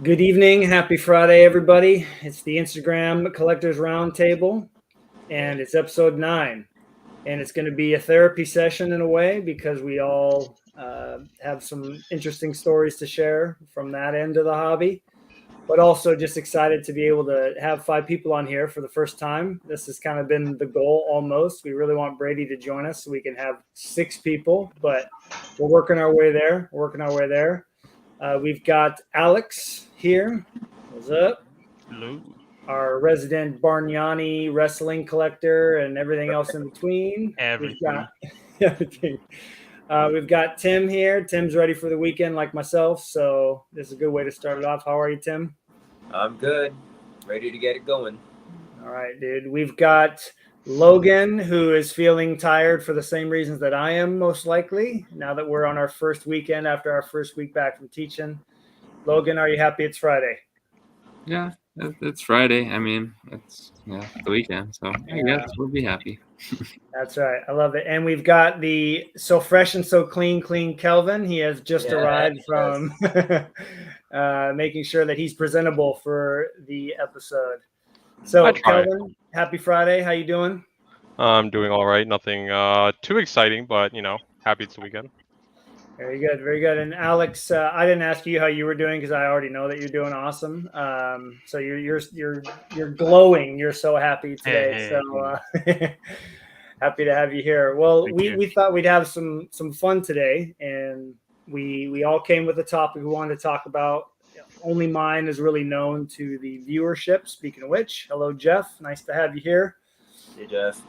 Good evening. Happy Friday, everybody. It's the Instagram Collectors Roundtable, and it's episode 9. And it's going to be a therapy session in a way because we all have some interesting stories to share from that end of the hobby. But also just excited to be able to have 5 people on here for the first time. This has kind of been the goal almost. We really want Brady to join us so we can have 6 people, but we're working our way there. We've got Alex here. What's up? Hello. Our resident Bargnani wrestling collector and everything else in between. Everything. We've got everything. We've got Tim here. Tim's ready for the weekend like myself, so this is a good way to start it off. How are you, Tim? I'm good. Ready to get it going. All right, dude. We've got Logan, who is feeling tired for the same reasons that I am, most likely, now that we're on our first weekend after our first week back from teaching. Logan, are you happy it's Friday? Yeah, it's Friday. I mean, it's the weekend, so I guess we'll be happy. That's right. I love it. And we've got the so fresh and so clean Kelvin. He has just arrived from making sure that he's presentable for the episode. So, Kelvin, happy Friday. How you doing? I'm doing all right. Nothing too exciting, but happy it's the weekend. Very good, very good. And Alex, I didn't ask you how you were doing because I already know that you're doing awesome. So you're glowing. You're so happy today. So happy to have you here. Well, we thought we'd have some fun today, and we all came with a topic we wanted to talk about. Only Mine is really known to the viewership. Speaking of which, hello, Jeff. Nice to have you here. Hey, Jeff.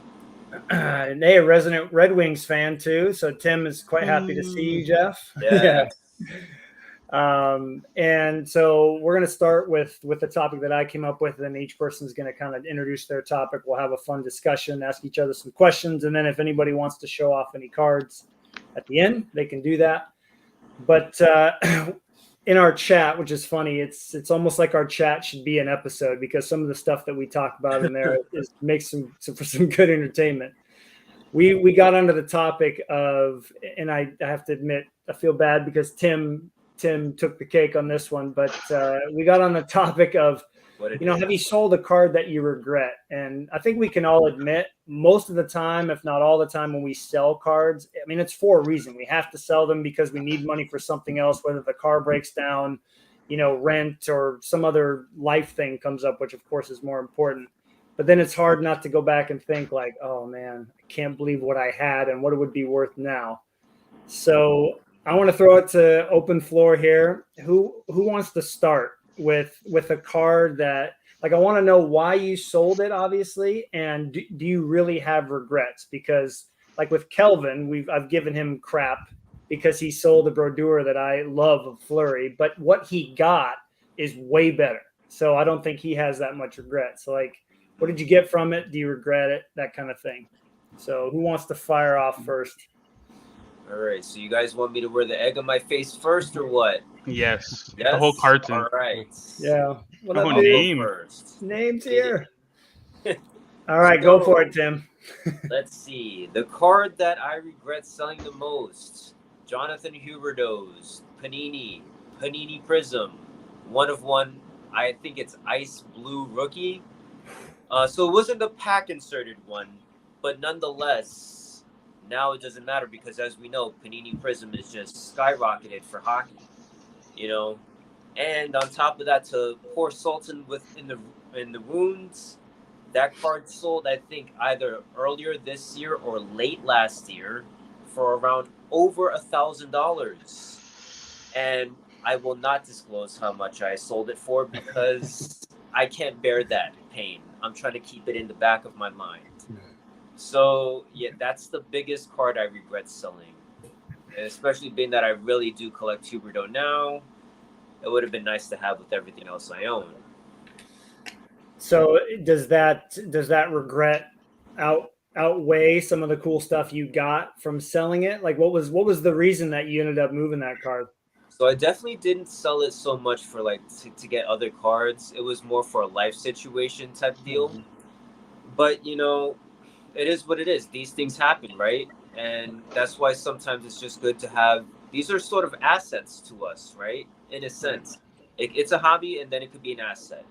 And a resident Red Wings fan too. So Tim is quite happy to see you, Jeff. Yeah. And so we're going to start with the topic that I came up with, and then each person is going to kind of introduce their topic. We'll have a fun discussion, ask each other some questions, and then if anybody wants to show off any cards at the end, they can do that. But in our chat, which is funny, it's almost like our chat should be an episode because some of the stuff that we talk about in there makes for some good entertainment. We got onto the topic of, and I have to admit, I feel bad because Tim took the cake on this one, but we got on the topic of, have you sold a card that you regret? And I think we can all admit most of the time, if not all the time, when we sell cards, I mean, it's for a reason. We have to sell them because we need money for something else, whether the car breaks down, rent or some other life thing comes up, which of course is more important. But then it's hard not to go back and think like, oh man, I can't believe what I had and what it would be worth now. So I want to throw it to open floor here. Who wants to start with a card that, like, I want to know why you sold it, obviously, and do you really have regrets? Because, like with Kelvin, I've given him crap because he sold a brodeur that I love of Flurry, but what he got is way better. So I don't think he has that much regret. So, like, what did you get from it? Do you regret it? That kind of thing. So who wants to fire off first? All right. So you guys want me to wear the egg on my face first or what? Yes. The whole carton. All right. Yeah. What about name first? Names here. All right, go for it, Tim. Let's see. The card that I regret selling the most: Jonathan Huberdeau's Panini Prism, 1 of 1. I think it's Ice Blue Rookie. So it wasn't the pack inserted one, but nonetheless, now it doesn't matter because, as we know, Panini Prism is just skyrocketed for hockey. And on top of that, to pour salt in the wounds, that card sold, I think, either earlier this year or late last year for around over $1,000. And I will not disclose how much I sold it for because I can't bear that pain. I'm trying to keep it in the back of my mind. So, yeah, that's the biggest card I regret selling. And especially being that I really do collect Huberdeau now, it would have been nice to have with everything else I own. So does that regret outweigh some of the cool stuff you got from selling it? Like, what was the reason that you ended up moving that card? So I definitely didn't sell it so much for to get other cards. It was more for a life situation type deal. Mm-hmm. But it is what it is. These things happen, right? And that's why sometimes it's just good to have. These are sort of assets to us, right? In a sense. It's a hobby, and then it could be an asset.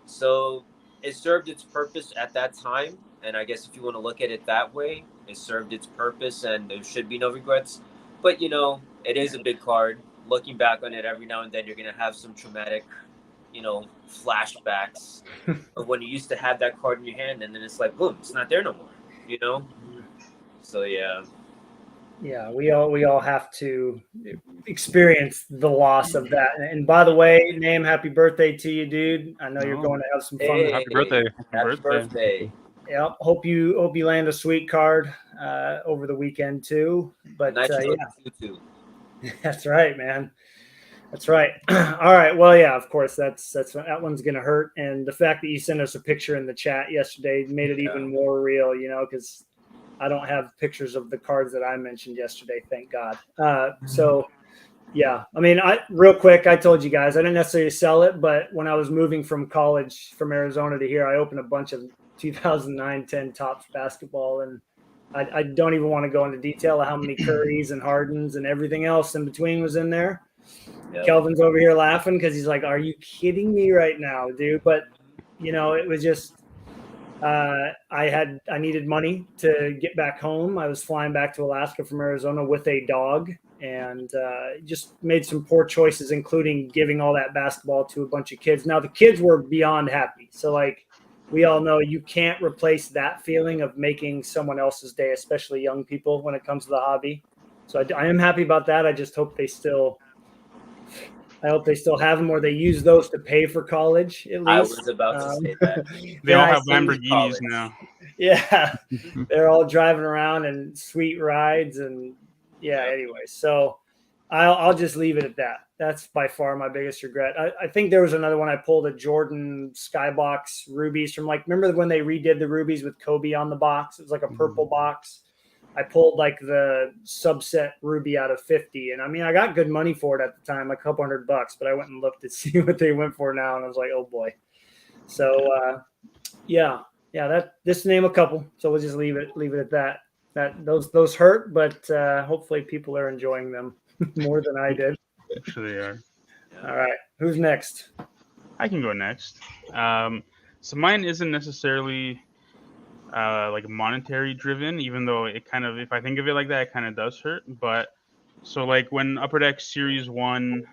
So it served its purpose at that time, and I guess if you want to look at it that way, it served its purpose, and there should be no regrets. But it is a big card. Looking back on it every now and then, you're gonna have some traumatic, flashbacks of when you used to have that card in your hand, and then it's like, boom, it's not there no more. So yeah. Yeah, we all have to experience the loss of that. And by the way, Name, happy birthday to you, dude. I know you're going to have some fun. Hey, Happy birthday. Happy birthday. Yeah, hope you land a sweet card over the weekend too. But too. That's right, man. That's right. All right. Well, yeah, of course, that one's gonna hurt. And the fact that you sent us a picture in the chat yesterday made it even more real, because I don't have pictures of the cards that I mentioned yesterday, thank God. So yeah, I mean, real quick, I told you guys I didn't necessarily sell it, but when I was moving from college from Arizona to here, I opened a bunch of 2009-10 Topps basketball, and I don't even want to go into detail of how many Currys and Hardens and everything else in between was in there. Yep. Kelvin's over here laughing because he's like, "Are you kidding me right now, dude?" But it was just I needed money to get back home. I was flying back to Alaska from Arizona with a dog, and just made some poor choices, including giving all that basketball to a bunch of kids. Now the kids were beyond happy. So like we all know, you can't replace that feeling of making someone else's day, especially young people, when it comes to the hobby. So I am happy about that. I just hope they still have them, or they use those to pay for college, at least. I was about to say that. They all have Lamborghinis now. Yeah. They're all driving around in sweet rides. And anyway, so I'll just leave it at that. That's by far my biggest regret. I think there was another one I pulled, a Jordan Skybox Rubies from remember when they redid the Rubies with Kobe on the box? It was like a purple box. I pulled like the subset Ruby out of 50. And I mean, I got good money for it at the time, like a couple $100, but I went and looked to see what they went for now. And I was like, oh boy. So just name a couple. So we'll just leave it at that. Those hurt, but hopefully people are enjoying them more than I did. Sure they are. All right. Who's next? I can go next. So mine isn't necessarily like monetary driven, even though it kind of, if I think of it like that, it kind of does hurt. But so like when Upper Deck Series 1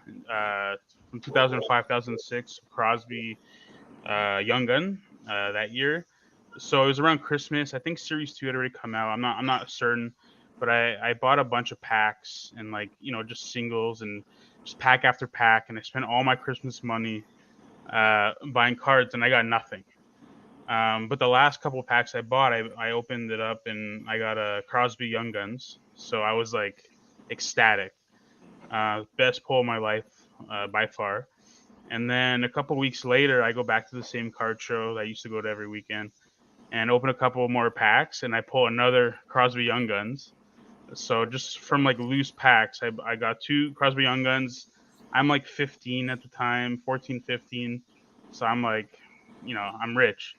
from 2005, 2006, Crosby Young Gun that year. So it was around Christmas. I think Series 2 had already come out. I'm not certain, but I bought a bunch of packs and just singles and just pack after pack, and I spent all my Christmas money buying cards, and I got nothing. But the last couple of packs I bought, I opened it up and I got a Crosby Young Guns. So I was like ecstatic. Best pull of my life by far. And then a couple weeks later, I go back to the same card show that I used to go to every weekend and open a couple more packs, and I pull another Crosby Young Guns. So just from like loose packs, I got 2 Crosby Young Guns. I'm like 15 at the time, 14, 15. So I'm like, I'm rich.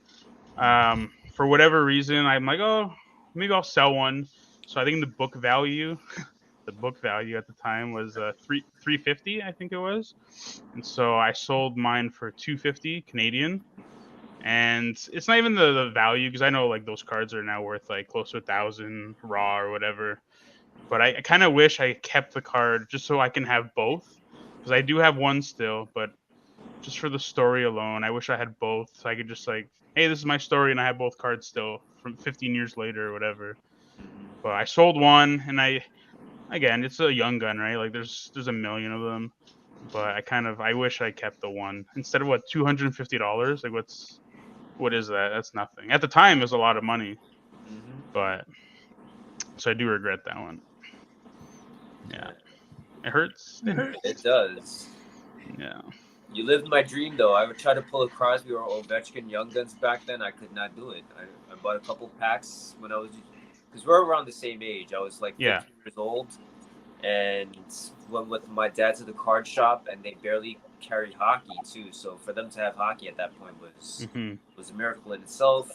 For whatever reason, I'm like, oh, maybe I'll sell one. So I think the book value at the time was $350, I think it was. And so I sold mine for $250 Canadian. And it's not even the value, because I know like those cards are now worth like close to 1,000 raw or whatever. But I kind of wish I kept the card just so I can have both, because I do have one still, but just for the story alone, I wish I had both, so I could just like, hey, this is my story, and I have both cards still from 15 years later or whatever. But I sold one, and again, it's a Young Gun, right? Like there's a million of them, but I wish I kept the one instead of $250. Like what is that? That's nothing. At the time, it was a lot of money, but so I do regret that one. Yeah, it hurts. It does. Yeah. You lived my dream, though. I would try to pull a Crosby or Ovechkin Young Guns back then. I could not do it. I bought a couple packs when I was, because we're around the same age. I was like 15 years old, and went with my dad to the card shop, and they barely carried hockey too. So for them to have hockey at that point was a miracle in itself.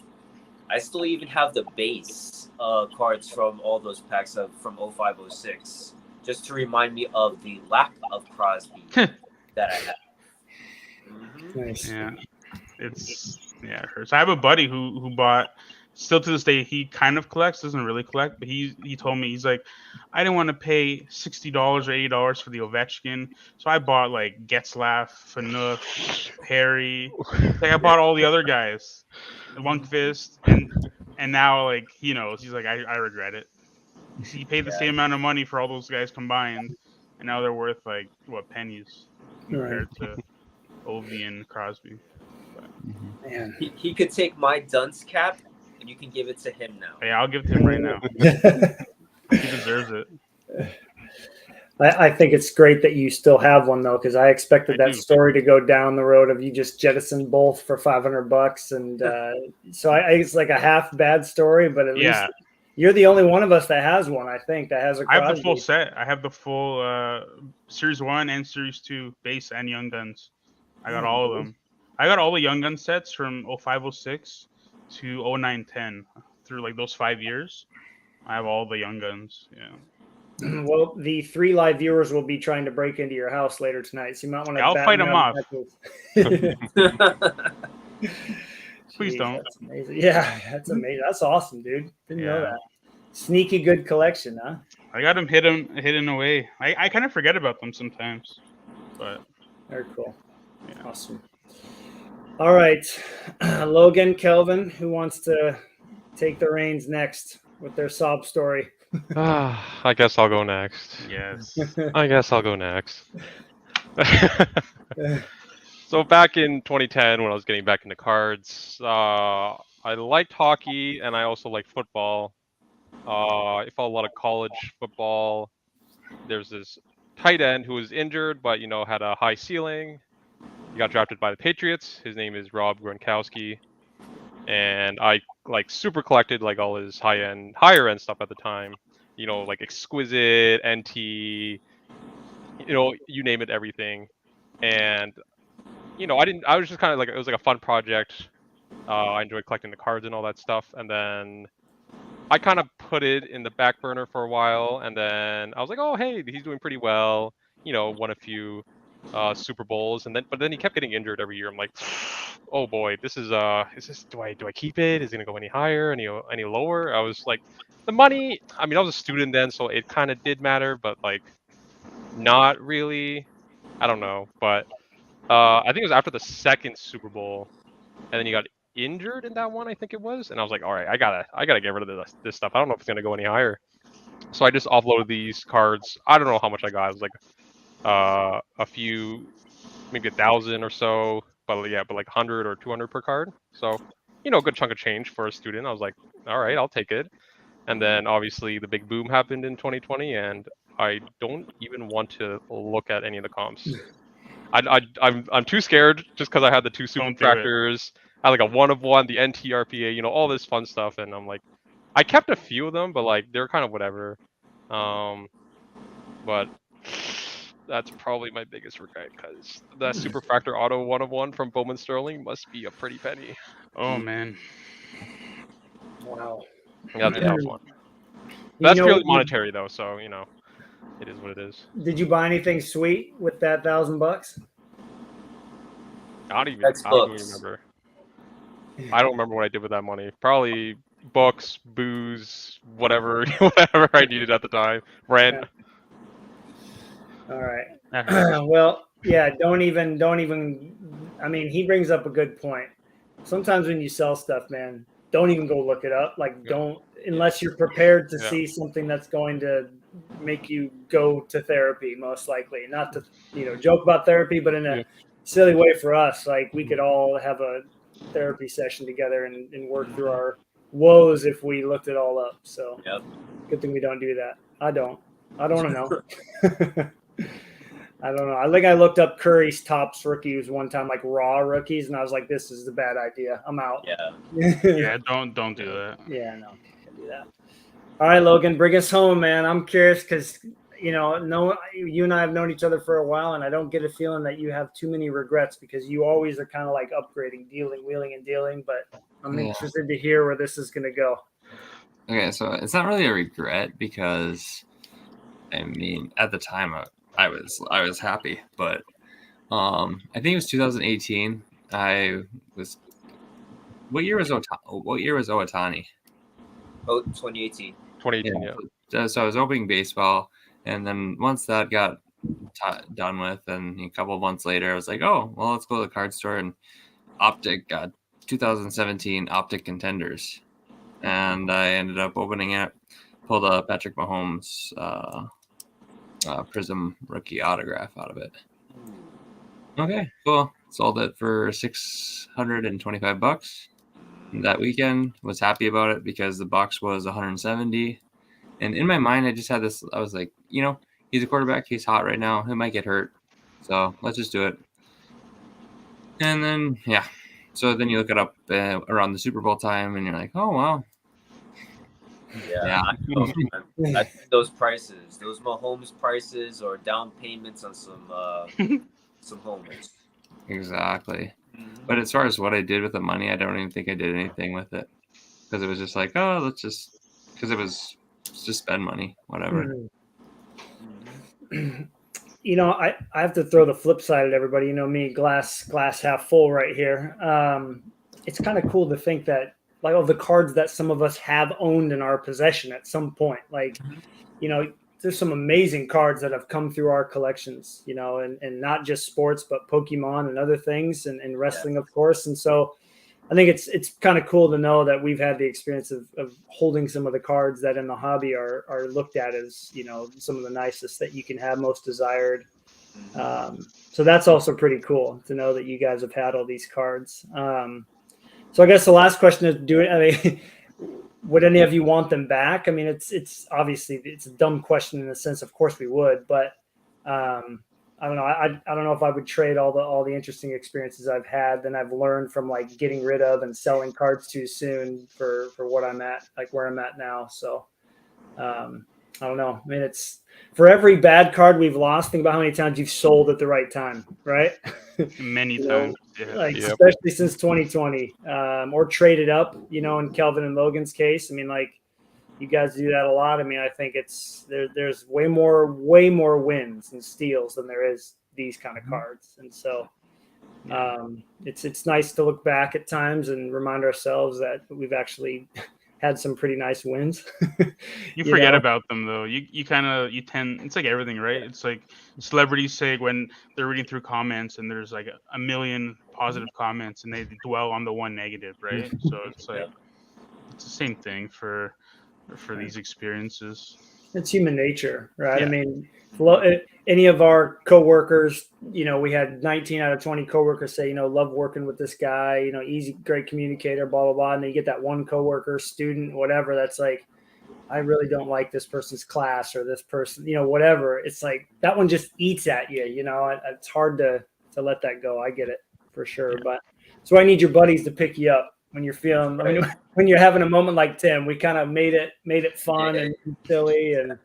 I still even have the base cards from all those packs from 05-06, just to remind me of the lack of Crosby that I had. Nice. Yeah, it hurts. I have a buddy who bought. Still to this day, he kind of collects, doesn't really collect, but he told me, he's like, I didn't want to pay $60 or $80 for the Ovechkin, so I bought like Getzlaff, Phaneuf, Perry. Like I bought all the other guys, Lundqvist, and now like he knows. He's like, I regret it. He paid the same amount of money for all those guys combined, and now they're worth like what, pennies compared to Ovi and Crosby. But, Man. He could take my dunce cap, and you can give it to him now. yeah, I'll give it to him right now. He deserves it. I think it's great that you still have one though, because I expected that story to go down the road of you just jettisoned both for $500, and so it's like a half bad story, but at least you're the only one of us that has one. I think that has a. I have the full set. I have the full Series 1 and Series 2 base and Young Guns. I got all of them. I got all the Young Gun sets from 05-06 to 09-10 through like those 5 years. I have all the Young Guns. Yeah. Well, the 3 live viewers will be trying to break into your house later tonight, so you might want to. I'll fight them off. Please don't. That's amazing. Yeah, that's amazing. That's awesome, dude. Didn't know that. Sneaky good collection, huh? I got them hidden away. I kind of forget about them sometimes, but very cool. Yeah. Awesome. All right, Logan Kelvin, who wants to take the reins next with their sob story? I guess I'll go next. Yes. I guess I'll go next. So back in 2010, when I was getting back into cards, I liked hockey and I also liked football. I followed a lot of college football. There's this tight end who was injured, but had a high ceiling. He got drafted by the Patriots. His name is Rob Gronkowski, and I super collected like all his higher end stuff at the time. Like exquisite, NT, you name it, everything. And I was just kind of like, it was like a fun project. I enjoyed collecting the cards and all that stuff, and then I kind of put it in the back burner for a while, and then I was like, oh hey, he's doing pretty well. Won a few Super Bowls, but then he kept getting injured every year. I'm like, oh boy, this is do I keep it? Is it gonna go any higher, any lower? I was like, the money. I mean, I was a student then, so it kind of did matter, but like, not really. I don't know, but I think it was after the second Super Bowl, and then he got injured in that one, I think it was, and I was like, all right, I gotta get rid of this stuff. I don't know if it's gonna go any higher. So I just offloaded these cards. I don't know how much I got. It was like a few, maybe 1,000 or so, but like 100 or 200 per card. So a good chunk of change for a student. I was like, all right, I'll take it. And then obviously the big boom happened in 2020, and I don't even want to look at any of the comps. I'm too scared just because I had the 2 super tractors. I had like a 1 of 1, the NTRPA, all this fun stuff, and I'm like, I kept a few of them, but like they're kind of whatever. But that's probably my biggest regret, because that Super Fractor Auto 1 of 1 from Bowman Sterling must be a pretty penny. Oh man. Wow. That's a tough one. That's purely monetary though, so it is what it is. Did you buy anything sweet with that $1,000? I don't even remember. I don't remember what I did with that money. Probably books, booze, whatever I needed at the time. Rent. All right. Well, yeah, don't even. I mean, he brings up a good point. Sometimes when you sell stuff, man, don't even go look it up. Like, don't, unless you're prepared to see something that's going to make you go to therapy, most likely. Not to, joke about therapy, but in a silly way for us. Like, we could all have a therapy session together and work through our woes if we looked it all up. So good thing we don't do that. I don't want to know. I don't know. I think I looked up Curry's tops rookies one time, like raw rookies, and I was like, this is a bad idea. I'm out. Yeah, don't do that. Yeah, no, can't do that. All right, Logan, bring us home, man. I'm curious because, you and I have known each other for a while, and I don't get a feeling that you have too many regrets, because you always are kind of like upgrading, wheeling and dealing, but I'm interested to hear where this is going to go. Okay, so it's not really a regret, because, I mean, at the time I was happy, but I think it was 2018. I was. What year was Owatani? Oh, 2018. 2018, yeah. So I was opening baseball, and then once that got done with, and a couple of months later, I was like, oh, well, let's go to the card store, and Optic got 2017 Optic Contenders, and I ended up opening it, pulled a Patrick Mahomes Prism rookie autograph out of it. Okay, cool. Sold it for $625 that weekend. Was happy about it because the box was 170. And in my mind, I just had this. I was like, he's a quarterback. He's hot right now. He might get hurt, so let's just do it. And then, yeah. So then you look it up around the Super Bowl time, and you're like, oh wow. Yeah. I know, man. I think those prices, those Mahomes prices, or down payments on some homes. Exactly. But as far as what I did with the money, I don't even think I did anything with it, because it was just like, oh, because it was just spend money, whatever. I have to throw the flip side at everybody. Me, glass half full right here. It's kind of cool to think that, like, all the cards that some of us have owned in our possession at some point, like, there's some amazing cards that have come through our collections, and not just sports, but Pokemon and other things, and wrestling, of course. And so I think it's kind of cool to know that we've had the experience of holding some of the cards that in the hobby are looked at as, some of the nicest that you can have, most desired. So that's also pretty cool to know that you guys have had all these cards. So I guess the last question is, would any of you want them back? I mean, it's obviously it's a dumb question in the sense, of course we would, but I don't know. I don't know if I would trade all the interesting experiences I've had that I've learned from, like, getting rid of and selling cards too soon for what I'm at, like where I'm at now. So I don't know. I mean, it's for every bad card we've lost, think about how many times you've sold at the right time, right? Many times. Yeah. Like, especially since 2020, or traded up, in Kelvin and Logan's case. I mean, like, you guys do that a lot. I mean, I think there's way more wins and steals than there is these kind of cards. And so it's nice to look back at times and remind ourselves that we've actually had some pretty nice wins. You forget about them, though. You tend, it's like everything, right? It's like celebrities say when they're reading through comments and there's like a million positive comments and they dwell on the one negative, right? So it's like it's the same thing for these experiences. It's human nature, right? Yeah. I mean, any of our coworkers, we had 19 out of 20 coworkers say, love working with this guy, easy, great communicator, blah, blah, blah. And then you get that one coworker, student, whatever, that's like, I really don't like this person's class or this person, whatever. It's like that one just eats at you, it's hard to let that go. I get it for sure. Yeah. But so I need your buddies to pick you up when you're feeling, when you're having a moment like Tim. We kind of made it fun and silly. And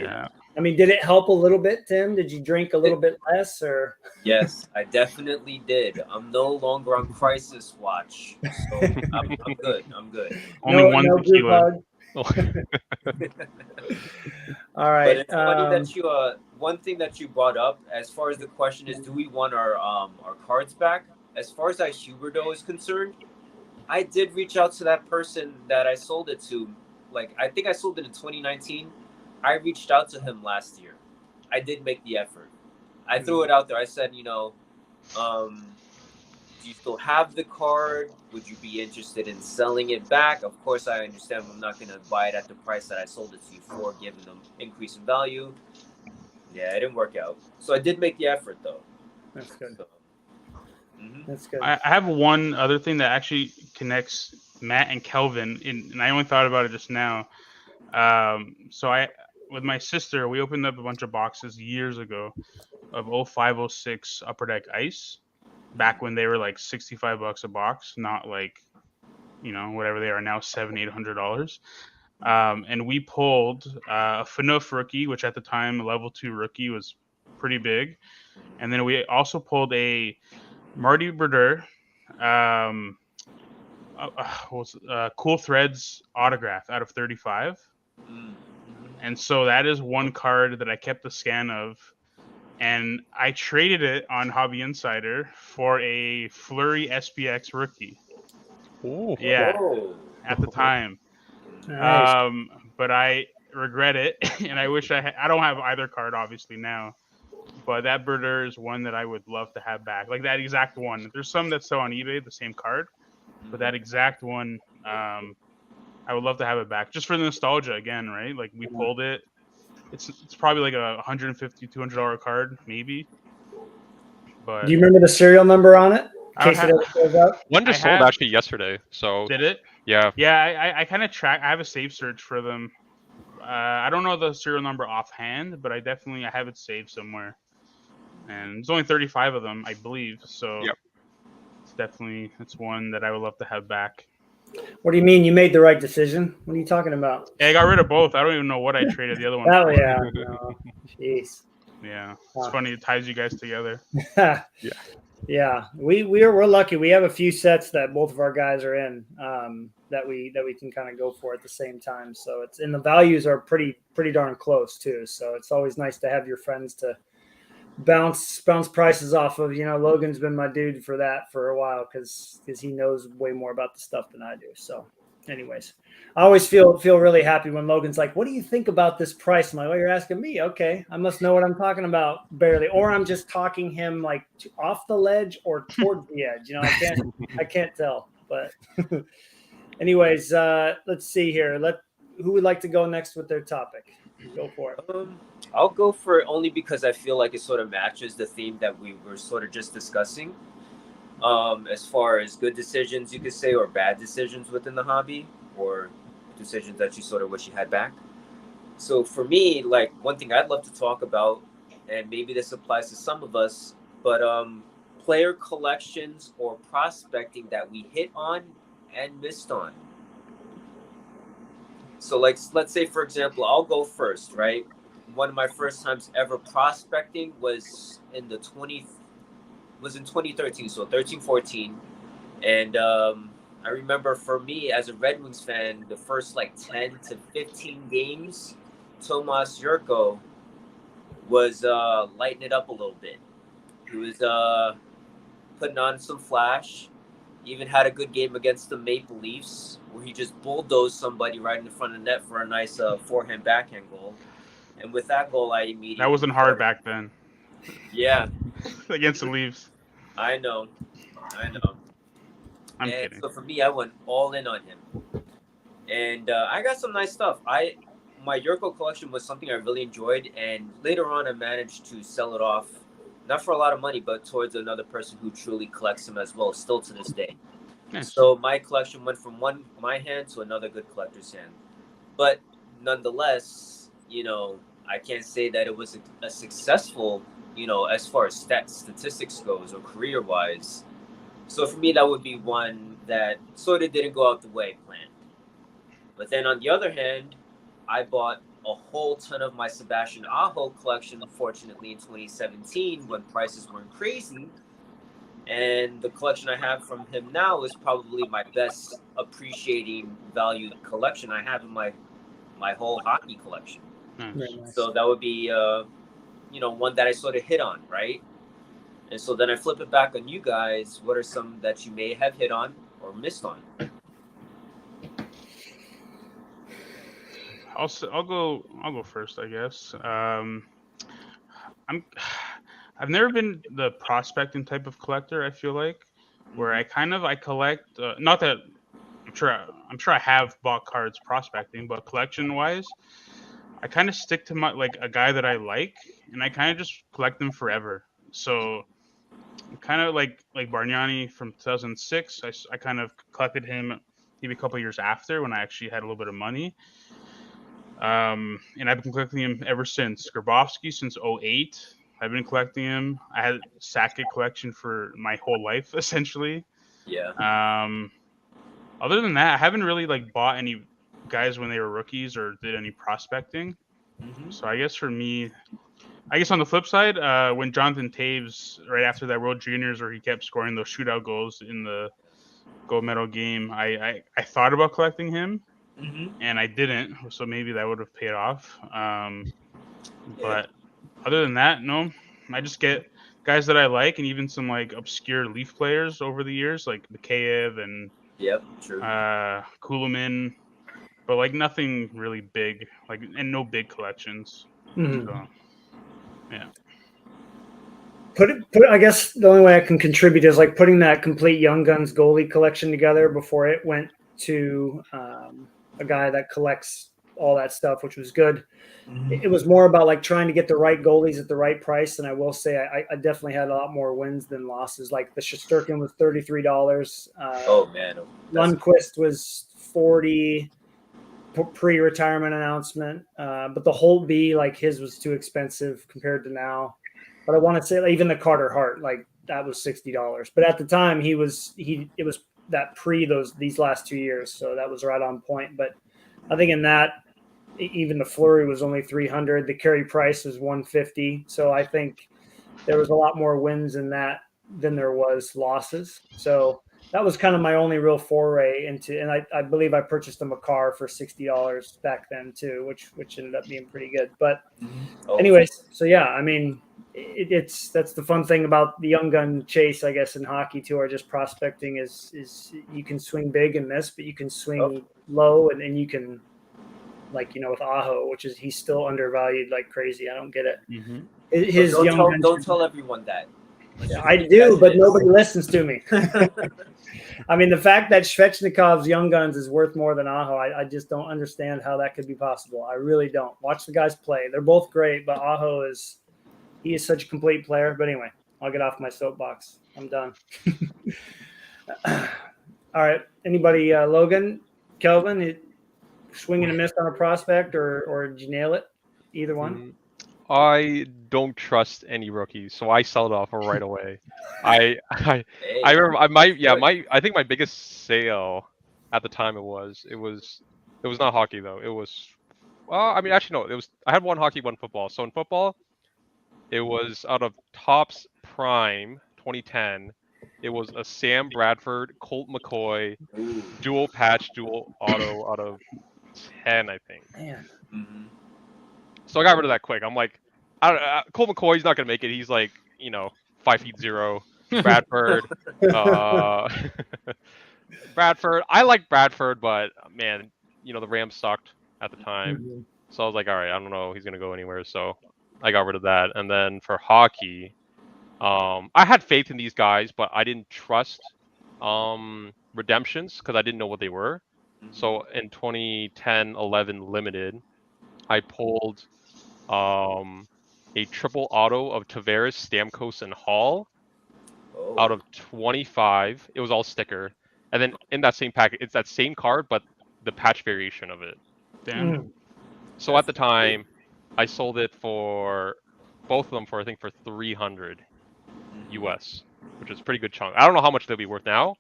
yeah. I mean, did it help a little bit, Tim? Did you drink a little bit less, or? Yes, I definitely did. I'm no longer on crisis watch, so I'm good. I'm good. Only one tequila. All right. But it's funny that you one thing that you brought up as far as the question is, do we want our cards back? As far as Huberto is concerned, I did reach out to that person that I sold it to. Like, I think I sold it in 2019. I reached out to him last year. I did make the effort. I threw it out there. I said, do you still have the card? Would you be interested in selling it back? Of course, I understand I'm not going to buy it at the price that I sold it to you for, given them increase in value. Yeah, it didn't work out. So I did make the effort, though. That's good. So, That's good. I have one other thing that actually connects Matt and Kelvin, and I only thought about it just now. So with my sister, we opened up a bunch of boxes years ago of 0506 Upper Deck Ice, back when they were like $65 a box, not like, whatever they are now, $700-800. And we pulled a FNUF rookie, which at the time, a level 2 rookie, was pretty big. And then we also pulled a Marty Brodeur, Cool Threads autograph out of 35. And so that is one card that I kept the scan of and I traded it on Hobby Insider for a Fleury SPX rookie. Ooh. Yeah, Whoa. at the time. Nice. But I regret it, and I wish I don't have either card obviously now. But that birder is one that I would love to have back, like that exact one. There's some that sell on eBay the same card, but that exact one, I would love to have it back just for the nostalgia again, right? Like we pulled it. It's probably like a $150, $200 card maybe, but Do you remember the serial number on it? In I would case it have. ever shows up? One I just sold have. actually yesterday. So Did it? yeah. Yeah, I kind of track. I have a save search for them. I don't know the serial number offhand, but I have it saved somewhere. And there's only 35 of them, I believe. So Yep. it's one that I would love to have back. What do you mean you made the right decision? What are you talking about? Yeah, I got rid of both. I don't even know what I traded the other one Oh for. yeah, no. Jeez. Yeah, it's funny. It ties you guys together. Yeah, we're lucky. We have a few sets that both of our guys are in that we can kind of go for at the same time. So it's and the values are pretty darn close too. So it's always nice to have your friends to bounce prices off of. You know, Logan's been my dude for that for a while because he knows way more about the stuff than I do. So, anyways, I always feel really happy when Logan's like, "What do you think about this price?" I'm like, "Oh, you're asking me? Okay, I must know what I'm talking about barely, or I'm just talking him like off the ledge or towards the edge. You know, I can't tell. But, anyways, let's see here. Who would like to go next with their topic? Go for it. I'll go for it only because I feel like it sort of matches the theme that we were sort of just discussing. As far as good decisions, you could say, or bad decisions within the hobby, or decisions that you sort of wish you had back. So for me, like one thing I'd love to talk about, and maybe this applies to some of us, but player collections or prospecting that we hit on and missed on. So like, let's say, for example, I'll go first, right? One of my first times ever prospecting was in 2013, so 13-14. And I remember for me as a Red Wings fan, the first like 10 to 15 games, Tomas Jurko was lighting it up a little bit. He was putting on some flash. He even had a good game against the Maple Leafs where he just bulldozed somebody right in the front of the net for a nice forehand backhand goal. And with that goal, I immediately... That wasn't hard back then. Yeah. Against the Leafs. I know. I'm kidding. So for me, I went all in on him. And I got some nice stuff. My Yurko collection was something I really enjoyed. And later on, I managed to sell it off, not for a lot of money, but towards another person who truly collects them as well, still to this day. Nice. So my collection went from my hand to another good collector's hand. But nonetheless, you know, I can't say that it was a successful, you know, as far as statistics goes or career-wise. So for me, that would be one that sort of didn't go out the way planned. But then on the other hand, I bought a whole ton of my Sebastian Aho collection, unfortunately, in 2017 when prices weren't crazy. And the collection I have from him now is probably my best appreciating valued collection I have in my whole hockey collection. Nice. So that would be, you know, one that I sort of hit on, right? And so then I flip it back on you guys. What are some that you may have hit on or missed on? I'll go first, I guess. I've never been the prospecting type of collector. I feel like where I collect. Not that I'm sure I have bought cards prospecting, but collection wise, I kind of stick to a guy that I like, and I kind of just collect them forever. So kind of like Bargnani from 2006. I kind of collected him maybe a couple years after when I actually had a little bit of money. And I've been collecting him ever since. Grabowski since 2008. I've been collecting him. I had a Sakic collection for my whole life, essentially. Yeah. Other than that, I haven't really bought any guys when they were rookies or did any prospecting. Mm-hmm. So I guess for me, on the flip side, when Jonathan Taves, right after that World Juniors where he kept scoring those shootout goals in the gold medal game, I thought about collecting him. Mm-hmm. And I didn't, so maybe that would have paid off. But other than that, no, I just get guys that I like, and even some like obscure Leaf players over the years, like Mikheyev and Yep, true. Kulemin, but like nothing really big, like, and no big collections. Mhm. So I guess the only way I can contribute is like putting that complete Young Guns goalie collection together before it went to a guy that collects all that stuff, which was good. It was more about like trying to get the right goalies at the right price. And I will say I definitely had a lot more wins than losses. Like the Shesterkin was $33. Oh man, Lundqvist was 40 pre-retirement announcement. But the Holtby, like his was too expensive compared to now. But I want to say like, even the Carter Hart, like that was $60. But at the time it was that these last 2 years, so that was right on point. But I think in that, even the Fleury was only 300. The Carey Price was 150. So I think there was a lot more wins in that than there was losses. So that was kind of my only real foray into, and I believe I purchased him a car for $60 back then too, which ended up being pretty good. But anyways, so yeah, I mean, that's the fun thing about the young gun chase, I guess, in hockey too, or just prospecting is you can swing big and miss, but you can swing low and you can, like, with Aho, which is he's still undervalued like crazy. I don't get it. Mm-hmm. His don't tell everyone that. I do, but nobody listens to me. I mean, the fact that Svechnikov's Young Guns is worth more than Aho, I just don't understand how that could be possible. I really don't. Watch the guys play; they're both great, but Aho is such a complete player. But anyway, I'll get off my soapbox. I'm done. All right, anybody? Logan, Kelvin, swing and a miss on a prospect, or did you nail it? Either one. I don't trust any rookies, so I sell it off right away. I remember I think my biggest sale at the time it was not hockey though. It was I mean actually no, I had one hockey, one football. So in football, it was out of Topps Prime 2010. It was a Sam Bradford, Colt McCoy, dual patch, dual auto out of 10, I think. Man. Mm-hmm. So I got rid of that quick. I'm like, Colt McCoy's not gonna make it. He's like, 5'0". Bradford, Bradford. I like Bradford, but man, the Rams sucked at the time. Mm-hmm. So I was like, all right, I don't know, he's gonna go anywhere. So I got rid of that. And then for hockey, I had faith in these guys, but I didn't trust redemptions because I didn't know what they were. So in 2010-11 limited, I pulled a triple auto of Tavares, Stamkos, and Hall out of 25. It was all sticker. And then in that same packet, it's that same card, but the patch variation of it. Damn. So at the time, I sold it for both of them for, I think, for 300 US, which is a pretty good chunk. I don't know how much they'll be worth now.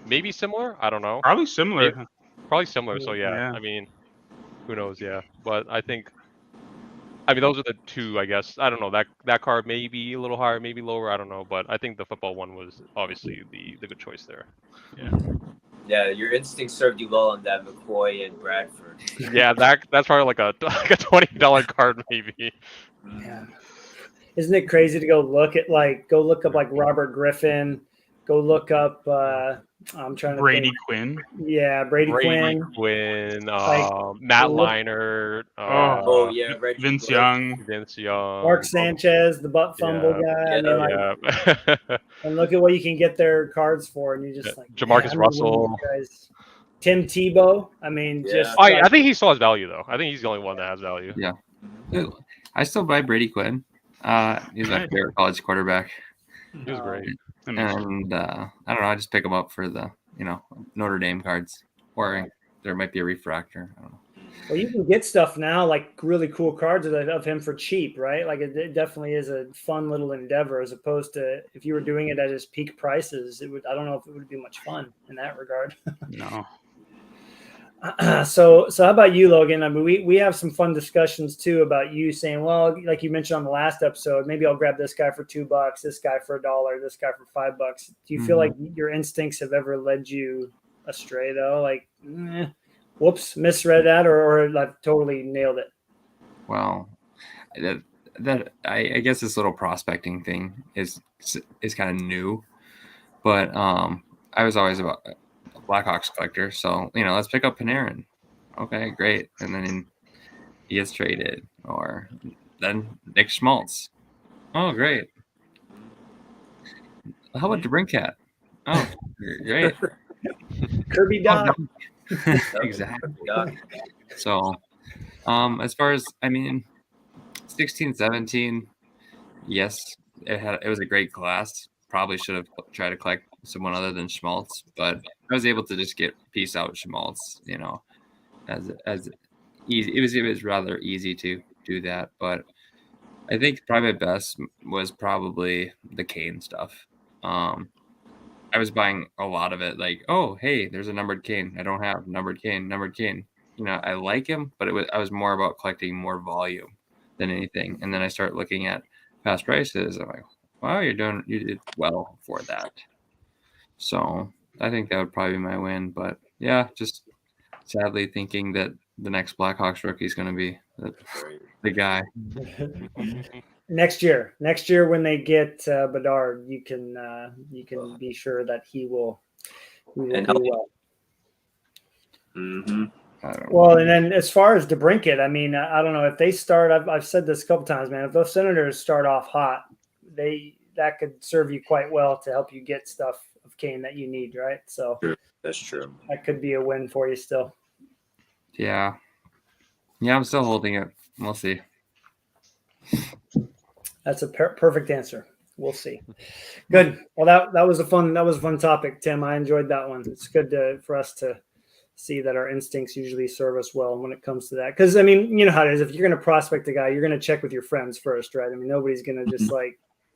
Maybe similar. I don't know. Probably similar. Probably similar. So yeah, I mean, who knows? Yeah, but I think. I mean, those are the two, I guess. I don't know. That card may be a little higher, maybe lower. I don't know. But I think the football one was obviously the good choice there. Yeah, your instinct served you well on that McCoy and Bradford. Yeah, that's probably like a $20 card, maybe. Yeah. Isn't it crazy to go look up like Robert Griffin, go look up I'm trying to Brady think. Quinn. Yeah, Brady Quinn, Matt Leinart. Reggie Vince Blake. Young. Mark Sanchez, the butt fumble guy. And look at what you can get their cards for, and you just like Jamarcus Russell, guys. Tim Tebow. I mean, I think he still has value though. I think he's the only one that has value. Yeah, I still buy Brady Quinn. He's my favorite college quarterback. He was great. And I don't know, I just pick them up for the Notre Dame cards, or there might be a refractor. I don't know. Well, you can get stuff now, like really cool cards of him for cheap, right? Like it definitely is a fun little endeavor, as opposed to if you were doing it at his peak prices. I don't know if it would be much fun in that regard. No. So how about you, Logan? I mean, we have some fun discussions too about you saying, well, like you mentioned on the last episode, maybe I'll grab this guy for $2, this guy for $1, this guy for $5. Do you feel like your instincts have ever led you astray though? Like, whoops, misread that, or I've totally nailed it? Well, that I guess this little prospecting thing is kind of new, but I was always about a Blackhawks collector, so let's pick up Panarin. Okay, great, and then he gets traded, or then Nick Schmaltz. Oh, great. How about DeBrincat? Oh, great. Kirby Dot. Exactly. So, as far as 16, 17, yes, it was a great class. Probably should have tried to collect someone other than Schmaltz, but I was able to just get piece out Schmaltz. As easy. It was rather easy to do that, but I think probably my best was probably the Kane stuff. I was buying a lot of it, like, oh, hey, there's a numbered Kane. I don't have numbered Kane. I like him, but I was more about collecting more volume than anything. And then I start looking at past prices. I'm like, wow, you did well for that. So I think that would probably be my win. But yeah, just sadly thinking that the next Blackhawks rookie is going to be the guy. Next year when they get Bedard, you can be sure that he will do well. Mm-hmm. Well, and then as far as DeBrincat, I don't know if they start. I've said this a couple times, man. If those Senators start off hot, that could serve you quite well to help you get stuff of Kane that you need, right? So that's true. That could be a win for you still. Yeah, I'm still holding it. We'll see. That's a perfect answer. We'll see. Good. Well, that was a fun topic, Tim. I enjoyed that one. It's good for us to see that our instincts usually serve us well when it comes to that. Because you know how it is. If you're going to prospect a guy, you're going to check with your friends first, right? Nobody's going to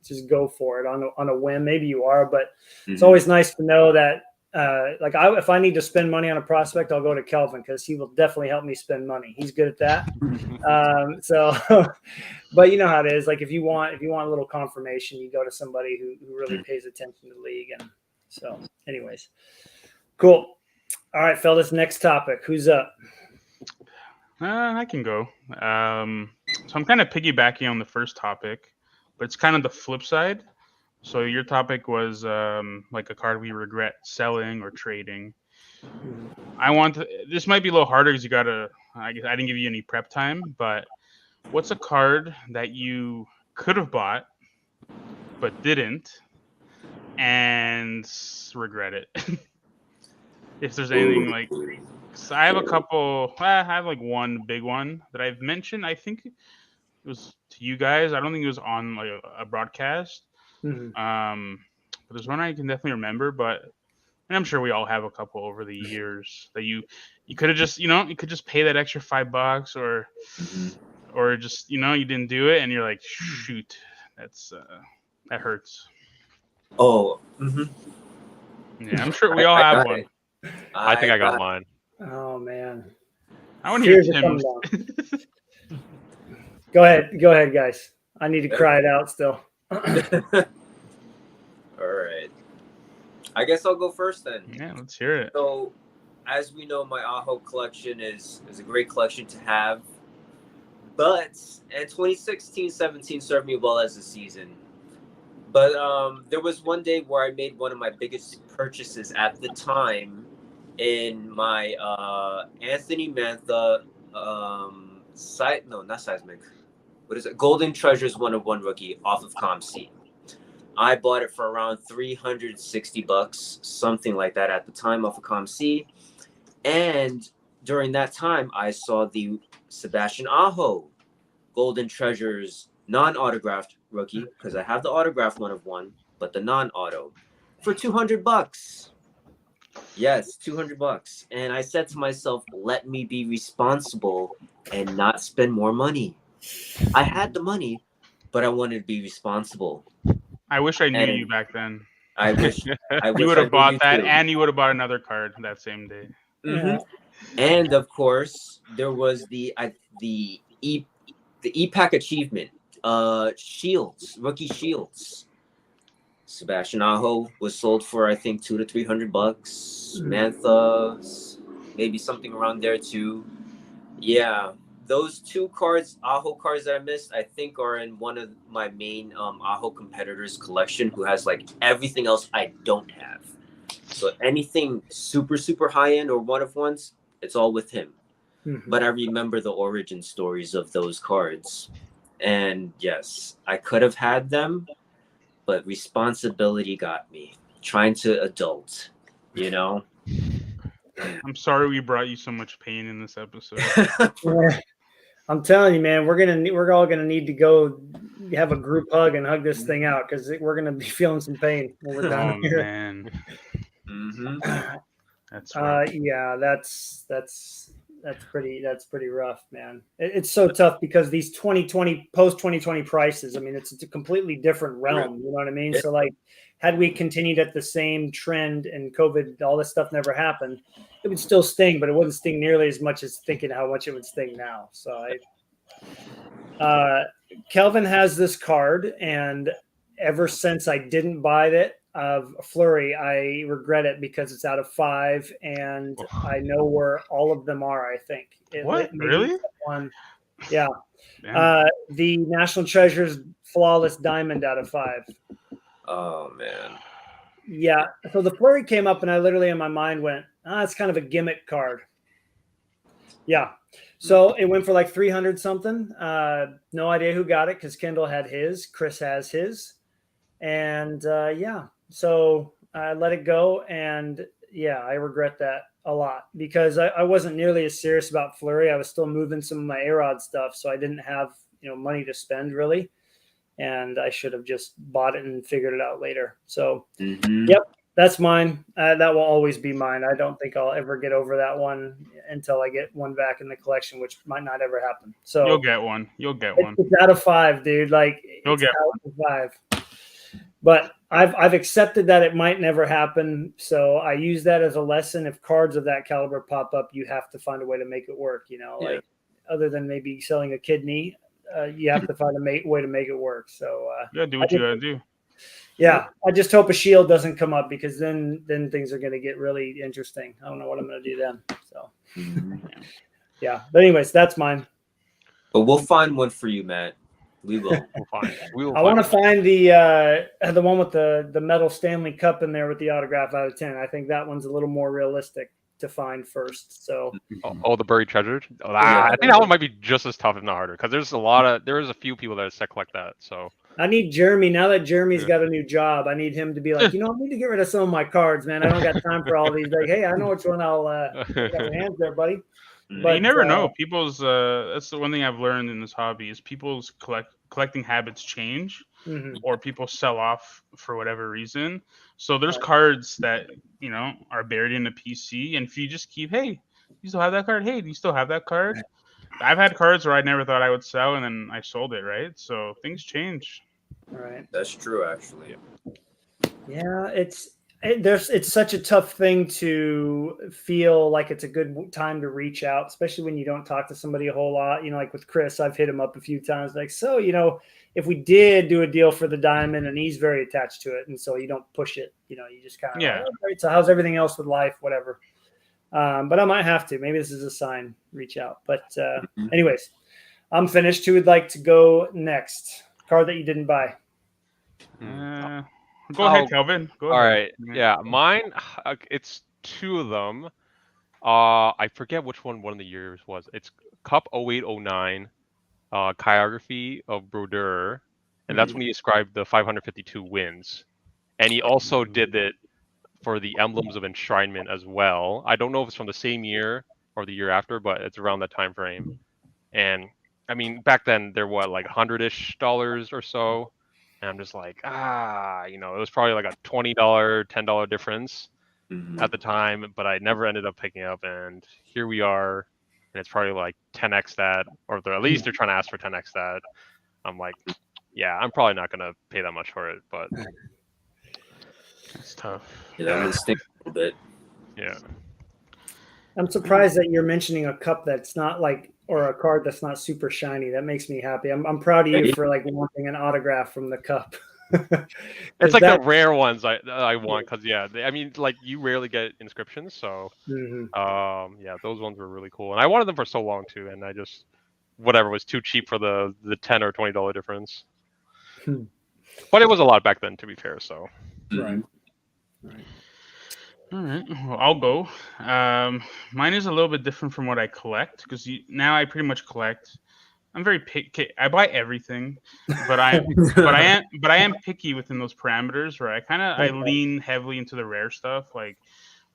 just go for it on a whim. Maybe you are, but it's always nice to know that. If I need to spend money on a prospect, I'll go to Kelvin because he will definitely help me spend money. He's good at that. But you know how it is. Like if you want a little confirmation, you go to somebody who really pays attention to the league. And so, anyways, cool. All right, fellas. Next topic. Who's up? I can go. So I'm kind of piggybacking on the first topic, but it's kind of the flip side. So your topic was like a card we regret selling or trading. This might be a little harder because I guess I didn't give you any prep time, but what's a card that you could have bought but didn't and regret it? If there's anything like, so I have a couple. I have like one big one that I've mentioned. I think it was to you guys. I don't think it was on like a broadcast. But there's one I can definitely remember. And I'm sure we all have a couple over the years that you could have just you could just pay that extra $5 or just you didn't do it and you're like, shoot, that hurts. Oh. Yeah, I'm sure we all have one. I think I got mine. Oh man, I want to hear Tim's. Go ahead, guys. I need to cry it out still. All right. I guess I'll go first then. Yeah, let's hear it. So, as we know, my Aho collection is a great collection to have. But, and 2016-17 served me well as a season. But there was one day where I made one of my biggest purchases at the time in my Anthony Mantha not seismic. What is it? Golden Treasures 1/1 rookie off of ComC. I bought it for around $360, something like that at the time off of ComC. And during that time, I saw the Sebastian Aho Golden Treasures non-autographed rookie, because I have the autographed 1/1, but the non-auto, for $200. Yes, $200. And I said to myself, let me be responsible and not spend more money. I had the money, but I wanted to be responsible. I wish I knew you back then. I wish you would have bought that, and you would have bought another card that same day. Mm-hmm. And of course, there was the E-Pack achievement, Shields, rookie Shields. Sebastian Aho was sold for I think $200 to $300. Mantha, maybe something around there too. Yeah, those 2 cards, Aho cards that I missed, I think are in one of my main Aho competitors collection, who has like everything else I don't have. So anything super high end or one of ones, it's all with him. Mm-hmm. But I remember the origin stories of those cards, and yes, I could have had them, but responsibility got me. Trying to adult, you know. I'm sorry we brought you so much pain in this episode. Yeah. I'm telling you, man, we're all gonna need to go have a group hug and hug this thing out, because we're gonna be feeling some pain when we're done Oh here. man, Mm-hmm. that's rough. Yeah, that's pretty rough, man. It's so tough because these 2020 post 2020 prices, I mean, it's a completely different realm. You know what I mean? So like, had we continued at the same trend and COVID, all this stuff never happened, it would still sting, but it wouldn't sting nearly as much as thinking how much it would sting now. So Kelvin has this card, and ever since I didn't buy it of Flurry, I regret it because it's out of 5, and I know where all of them are. I think What? Really? One, yeah. Damn. The National Treasure's Flawless Diamond out of 5. Oh man. Yeah. So the Flurry came up, and I literally in my mind went, it's kind of a gimmick card. Yeah. So it went for like 300 something. No idea who got it, because Kendall had his, Chris has his, and yeah. So I let it go, and yeah, I regret that a lot, because I wasn't nearly as serious about Flurry. I was still moving some of my A-Rod stuff, so I didn't have money to spend really, and I should have just bought it and figured it out later. So Yep, that's mine. That will always be mine. I don't think I'll ever get over that one until I get one back in the collection, which might not ever happen. So You'll get one. It's out of 5, dude. Like, You'll get out of 5. But I've accepted that it might never happen. So I use that as a lesson. If cards of that caliber pop up, you have to find a way to make it work. Like, other than maybe selling a kidney, you have to find a way to make it work. So you gotta do what you gotta do. Yeah, I just hope a shield doesn't come up, because then things are going to get really interesting. I don't know what I'm going to do then. So yeah, but anyways, that's mine. But we'll find one for you, Matt. We will. I want to find the one with the metal Stanley Cup in there with the autograph out of 10. I think that one's a little more realistic to find first. So the buried treasure. I think that one might be just as tough, if not harder, because there's a few people that collect that. So I need Jeremy, now that Jeremy's got a new job, I need him to be like, I need to get rid of some of my cards, man. I don't got time for all these. Like, hey, I know which one I'll got your hands there, buddy. But you never know. People's that's the one thing I've learned in this hobby is people's collecting habits change, or people sell off for whatever reason. So there's cards that are buried in a PC, and if you just keep, hey, you still have that card? Hey, do you still have that card? I've had cards where I never thought I would sell, and then I sold it, right? So things change. All right. That's true, actually. Yeah, it's such a tough thing to feel like it's a good time to reach out, especially when you don't talk to somebody a whole lot. Like with Chris, I've hit him up a few times, like, so if we did do a deal for the diamond, and he's very attached to it, and so you don't push it, you just kind of like, oh, great. So how's everything else with life, whatever. But I might have to. Maybe this is a sign. Reach out. But anyways, I'm finished. Who would like to go next? Card that you didn't buy. Go ahead, Kelvin. Go ahead. All right. Yeah, mine. It's 2 of them. I forget which one of the years was. It's Cup 0809, chirography of Brodeur, and that's when he ascribed the 552 wins, and he also did it for the emblems of enshrinement as well. I don't know if it's from the same year or the year after, but it's around that time frame. And I mean, back then there were like $100-ish or so, and I'm just like, it was probably like a $20, $10 difference at the time, but I never ended up picking up, and here we are, and it's probably like 10x that, or at least they're trying to ask for 10x that. I'm like, yeah, I'm probably not gonna pay that much for it, but it's tough. That would stick a little bit. Yeah. I'm surprised that you're mentioning a cup that's not like, or a card that's not super shiny. That makes me happy. I'm proud of you for like wanting an autograph from the cup. It's like the rare ones I want, because I mean, like, you rarely get inscriptions, so yeah, those ones were really cool, and I wanted them for so long too, and I just whatever was too cheap for the $10 or $20 difference. Hmm. But it was a lot back then, to be fair. So Right. All right, well, I'll go. Mine is a little bit different from what I collect because now I pretty much collect. I'm very picky. I buy everything, but I am picky within those parameters where I lean heavily into the rare stuff like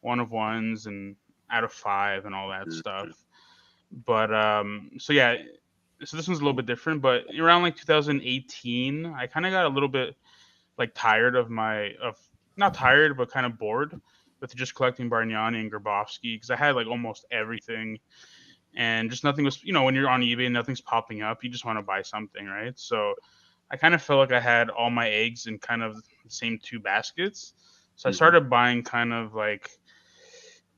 1 of 1s and out of 5 and all that stuff. But so yeah, so this one's a little bit different. But around like 2018, I kind of got a little bit like tired of not tired, but kind of bored with just collecting Bargnani and Grabowski because I had like almost everything, and just nothing was. When you're on eBay and nothing's popping up, you just want to buy something, right? So I kind of felt like I had all my eggs in kind of the same 2 baskets. So I started buying kind of like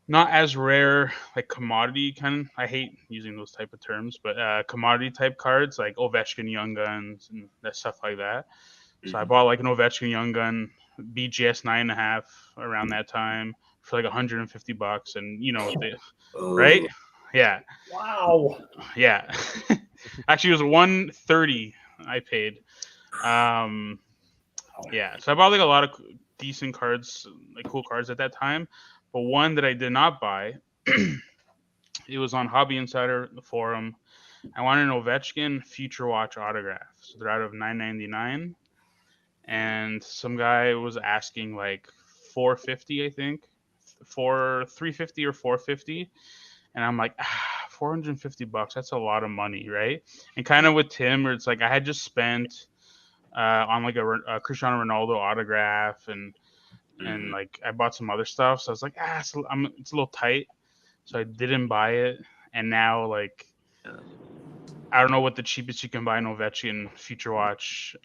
not as rare, like commodity kind. I hate using those type of terms, but commodity type cards like Ovechkin Young Guns and that stuff like that. So I bought like an Ovechkin Young Gun BGS 9.5 around that time for like $150, and right? Yeah. Wow. Yeah. Actually, it was $130 I paid. Yeah. So I bought like a lot of decent cards, like cool cards at that time. But one that I did not buy, it was on Hobby Insider, the forum. I wanted an Ovechkin Future Watch autograph. So they're out of $9.99. And some guy was asking like $450, I think, for $350 or $450, and I'm like, $450. That's a lot of money, right? And kind of with Tim, where it's like I had just spent on like a Cristiano Ronaldo autograph, and like I bought some other stuff, so I was like, it's a little tight, so I didn't buy it, and now like. I don't know what the cheapest you can buy an Ovechkin Future Watch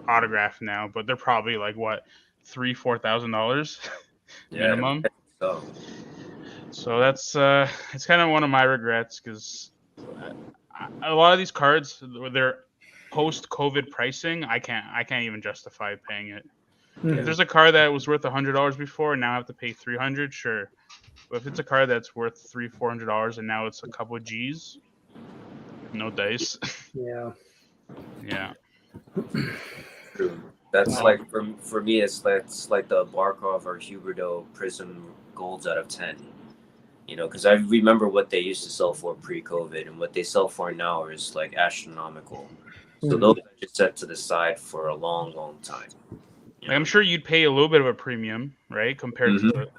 autograph now, but they're probably like what $3,000-$4,000 minimum. So that's it's kind of one of my regrets because a lot of these cards, they're post-COVID pricing. I can't even justify paying it. Mhm. If there's a card that was worth $100 before and now I have to pay $300, sure. But if it's a card that's worth $300-$400 and now it's a couple of G's. No dice. Yeah. Yeah. True. That's like for me, it's like the Barkov or Huberdeau Prism Golds out of 10. Because I remember what they used to sell for pre-COVID, and what they sell for now is like astronomical. So those are just set to the side for a long, long time. I'm sure you'd pay a little bit of a premium, right, compared to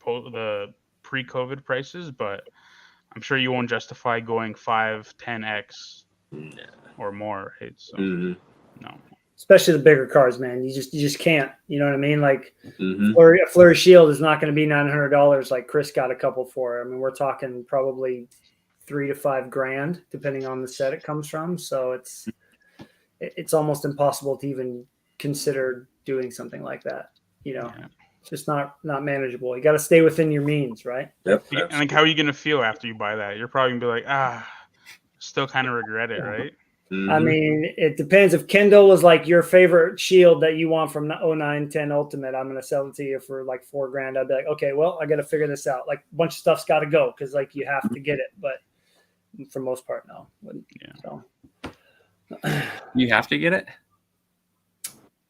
the pre-COVID prices, but I'm sure you won't justify going 5-10x or more, right? So no. Especially the bigger cards, man. You just can't. You know what I mean? Like a Fleury Shield is not going to be $900 like Chris got a couple for. I mean, we're talking probably $3,000 to $5,000 depending on the set it comes from. So it's almost impossible to even consider doing something like that. It's just not manageable. You got to stay within your means, right? Yep. And like, how are you gonna feel after you buy that? You're probably gonna be like, still kind of regret it, right? I mean, it depends. If Kendall was like your favorite shield that you want from the 09-10 Ultimate, I'm going to sell it to you for like $4,000. I'd be like, okay, well, I got to figure this out. Like a bunch of stuff's got to go because like you have to get it. But for most part, no. So. You have to get it?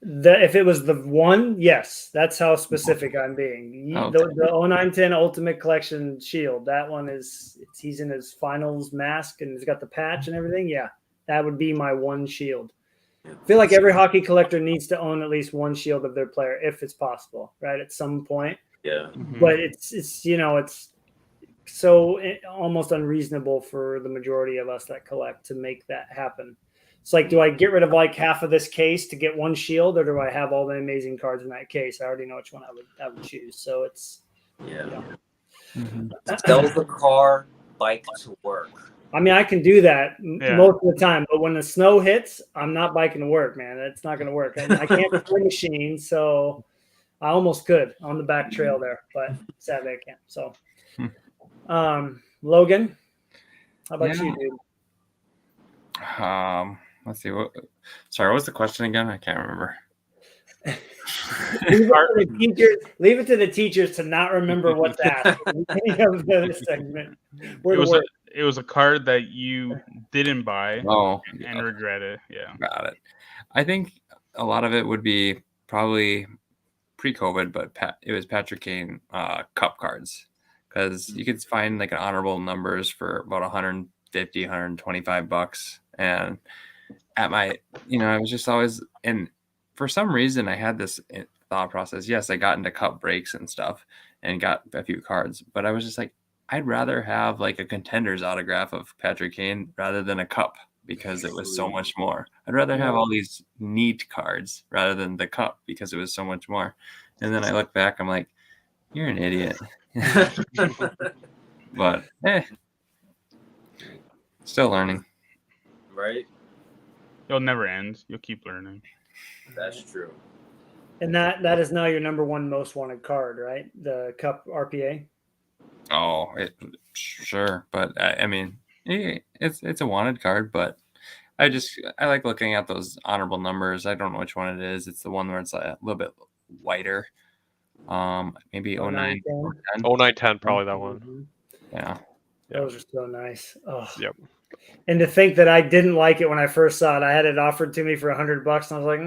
If it was the one, yes. That's how specific I'm being. The 09-10 Ultimate Collection shield, that one he's in his finals mask and he's got the patch and everything. Yeah. That would be my one shield. I feel like every hockey collector needs to own at least one shield of their player if it's possible, right? At some point. Yeah. But it's so almost unreasonable for the majority of us that collect to make that happen. It's like, do I get rid of like half of this case to get one shield, or do I have all the amazing cards in that case? I already know which one I would choose. So it's Sell the car, bike to work. I mean, I can do that most of the time, but when the snow hits, I'm not biking to work, man. It's not going to work. I can't afford a machine, so I almost could on the back trail there, but sadly I can't. So, Logan, how about you, dude? Let's see. Sorry, what was the question again? I can't remember. Leave it to the teachers to not remember what's asked. Any of the segment. it was a card that you didn't buy Oh, and regret it. Yeah. got it. I think a lot of it would be probably pre-COVID, but it was Patrick Kane cup cards, because you could find like an honorable numbers for about 150, 125 bucks. And at my, I was just always, and for some reason I had this thought process. Yes, I got into cup breaks and stuff and got a few cards, but I was just like, I'd rather have like a Contenders autograph of Patrick Kane rather than a cup, because it was so much more. I'd rather have all these neat cards rather than the cup, because it was so much more. And then I look back, I'm like, you're an idiot. But still learning. Right? It'll never end. You'll keep learning. That's true. And that is now your number one most wanted card, right? The Cup RPA. Oh, sure, but I mean, it's a wanted card, but I like looking at those honorable numbers. I don't know which one it is. It's the one where it's a little bit whiter. Maybe 09, 10. 0910, probably that one. Mm-hmm. Yeah. Those are so nice. Oh. Yep. And to think that I didn't like it when I first saw it, I had it offered to me for $100, and I was like,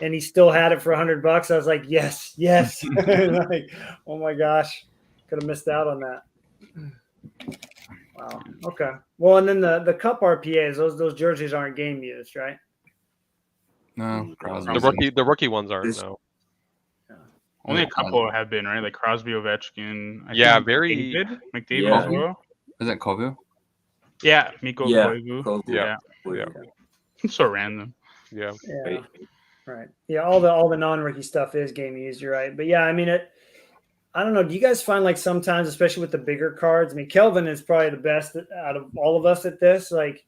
and he still had it for $100. I was like, yes. Like, oh my gosh, could have missed out on that. Wow. Okay. Well, and then the Cup RPAs, those jerseys aren't game used, right? No, the rookie ones aren't. No. Only a couple have been, right? Like Crosby, Ovechkin. I think very McDavid as well. Is it Kovu? Yeah, Mikko Koivu. Yeah. So random. Yeah. Right. Yeah, all the non-rookie stuff is game used, you're right. But yeah, I mean I don't know. Do you guys find like sometimes, especially with the bigger cards, I mean, Kelvin is probably the best out of all of us at this, like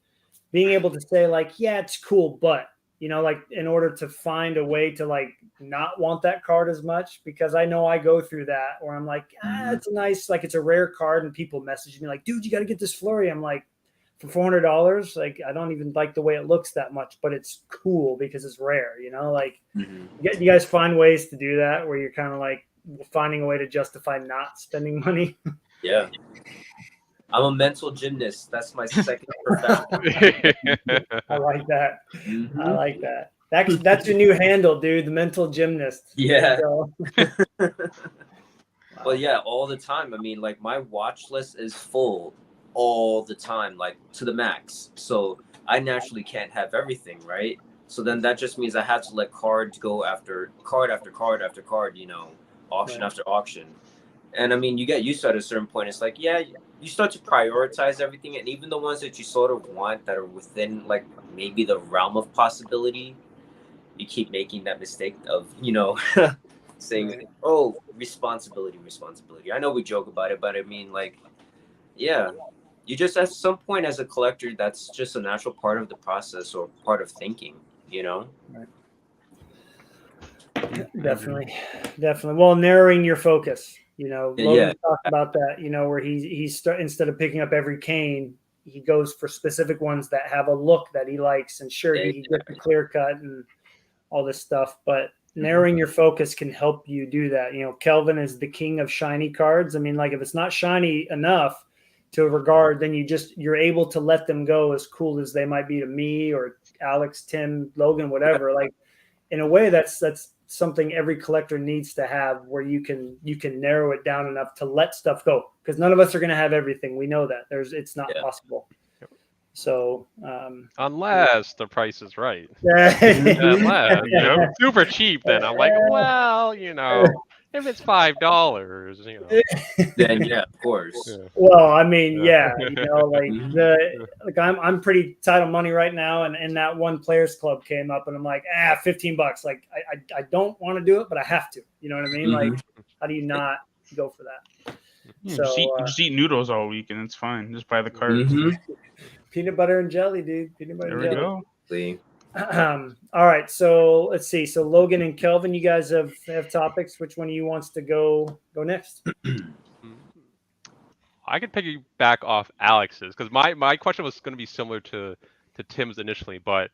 being able to say like, yeah, it's cool, but like in order to find a way to like not want that card as much, because I know I go through that where I'm like, it's a nice, like it's a rare card, and people message me like, dude, you got to get this Flurry. I'm like, for $400, like I don't even like the way it looks that much, but it's cool because it's rare, like you guys find ways to do that where you're kind of like finding a way to justify not spending money. Yeah. I'm a mental gymnast. That's my second profession. I like that. Mm-hmm. I like that. That's your new handle, dude. The mental gymnast. Yeah. Well, yeah, all the time. I mean, like my watch list is full all the time, like to the max. So I naturally can't have everything, right? So then that just means I have to let cards go after card after card after card, auction after auction. And I mean, you get used to it at a certain point. It's like, yeah, you start to prioritize everything. And even the ones that you sort of want that are within like maybe the realm of possibility, you keep making that mistake of, saying, oh, responsibility. I know we joke about it, but I mean, like, yeah, you just at some point as a collector, that's just a natural part of the process or part of thinking, Right. Definitely. Well, narrowing your focus, Logan talked about that, where he's instead of picking up every Kane, he goes for specific ones that have a look that he likes, and sure, he gets the clear cut and all this stuff, but narrowing your focus can help you do that. Kelvin is the king of shiny cards. I mean, like if it's not shiny enough to regard, then you're able to let them go, as cool as they might be to me or Alex, Tim, Logan, whatever. Like in a way, that's something every collector needs to have, where you can narrow it down enough to let stuff go, because none of us are going to have everything. We know that it's not possible. So unless the price is right, unless super cheap, then I'm like, well, if it's $5, then yeah, of course. Yeah. Well, I mean, like I'm pretty tight on money right now, and that one players club came up, and I'm like, $15. Like I don't want to do it, but I have to. You know what I mean? Like, how do you not go for that? Yeah, just eat noodles all week, and it's fine. Just buy the cards. Peanut butter and jelly, dude. Peanut butter there and jelly. Go. All right, so let's see. So Logan and Kelvin, you guys have topics. Which one of you wants to go next? I could piggyback off Alex's, because my question was going to be similar to Tim's initially, but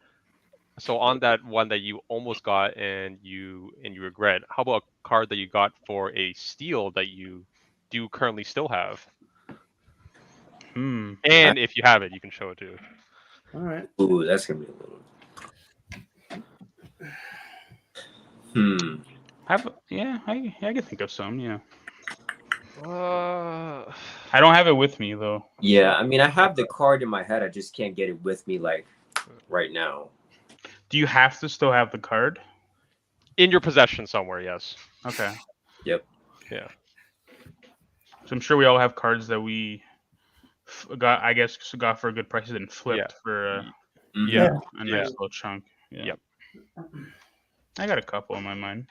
so on that one that you almost got and you regret, how about a card that you got for a steal that you do currently still have? Hmm. And if you have it, you can show it too. All right. Ooh, that's gonna be a little. I can think of some. Yeah. Uh, I don't have it with me though. Yeah, I mean, I have the card in my head. I just can't get it with me like right now. Do you have to still have the card? in your possession somewhere, yes. Okay. Yep. Yeah. So I'm sure we all have cards that we got, I guess, got for a good prices and flipped for Mhm. Yeah. a nice Yeah. little chunk. Yeah. Yep. I got a couple in my mind.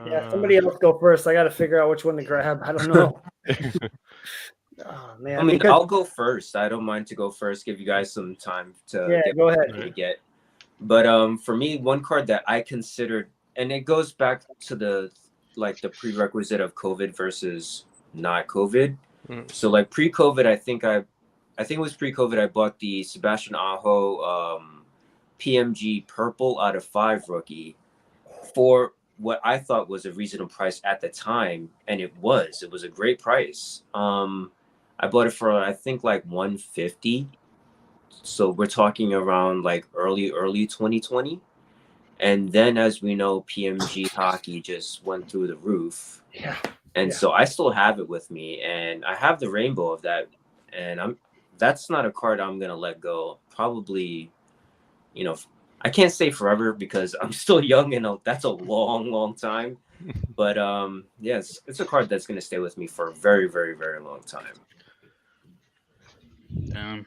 Yeah, somebody else go first. I got to figure out which one to grab. I don't know. Oh man, I mean, because I'll go first. I don't mind to go first. Give you guys some time to yeah, get go ahead. what to get. But for me, one card that I considered, and it goes back to the prerequisite of COVID versus not COVID. Mhm. So like pre-COVID, I think it was pre-COVID. I bought the Sebastian Aho PMG purple out of 5 rookie for what I thought was a reasonable price at the time, and it was a great price. I bought it for I think like 150. So we're talking around like early 2020. And then as we know, PMG hockey just went through the roof. Yeah. And Yeah. so I still have it with me, and I have the rainbow of that, and that's not a card I'm gonna let go. Probably, I can't say forever because I'm still young, and that's a long time. But yeah, it's a card that's gonna stay with me for a very, very, very long time. Damn.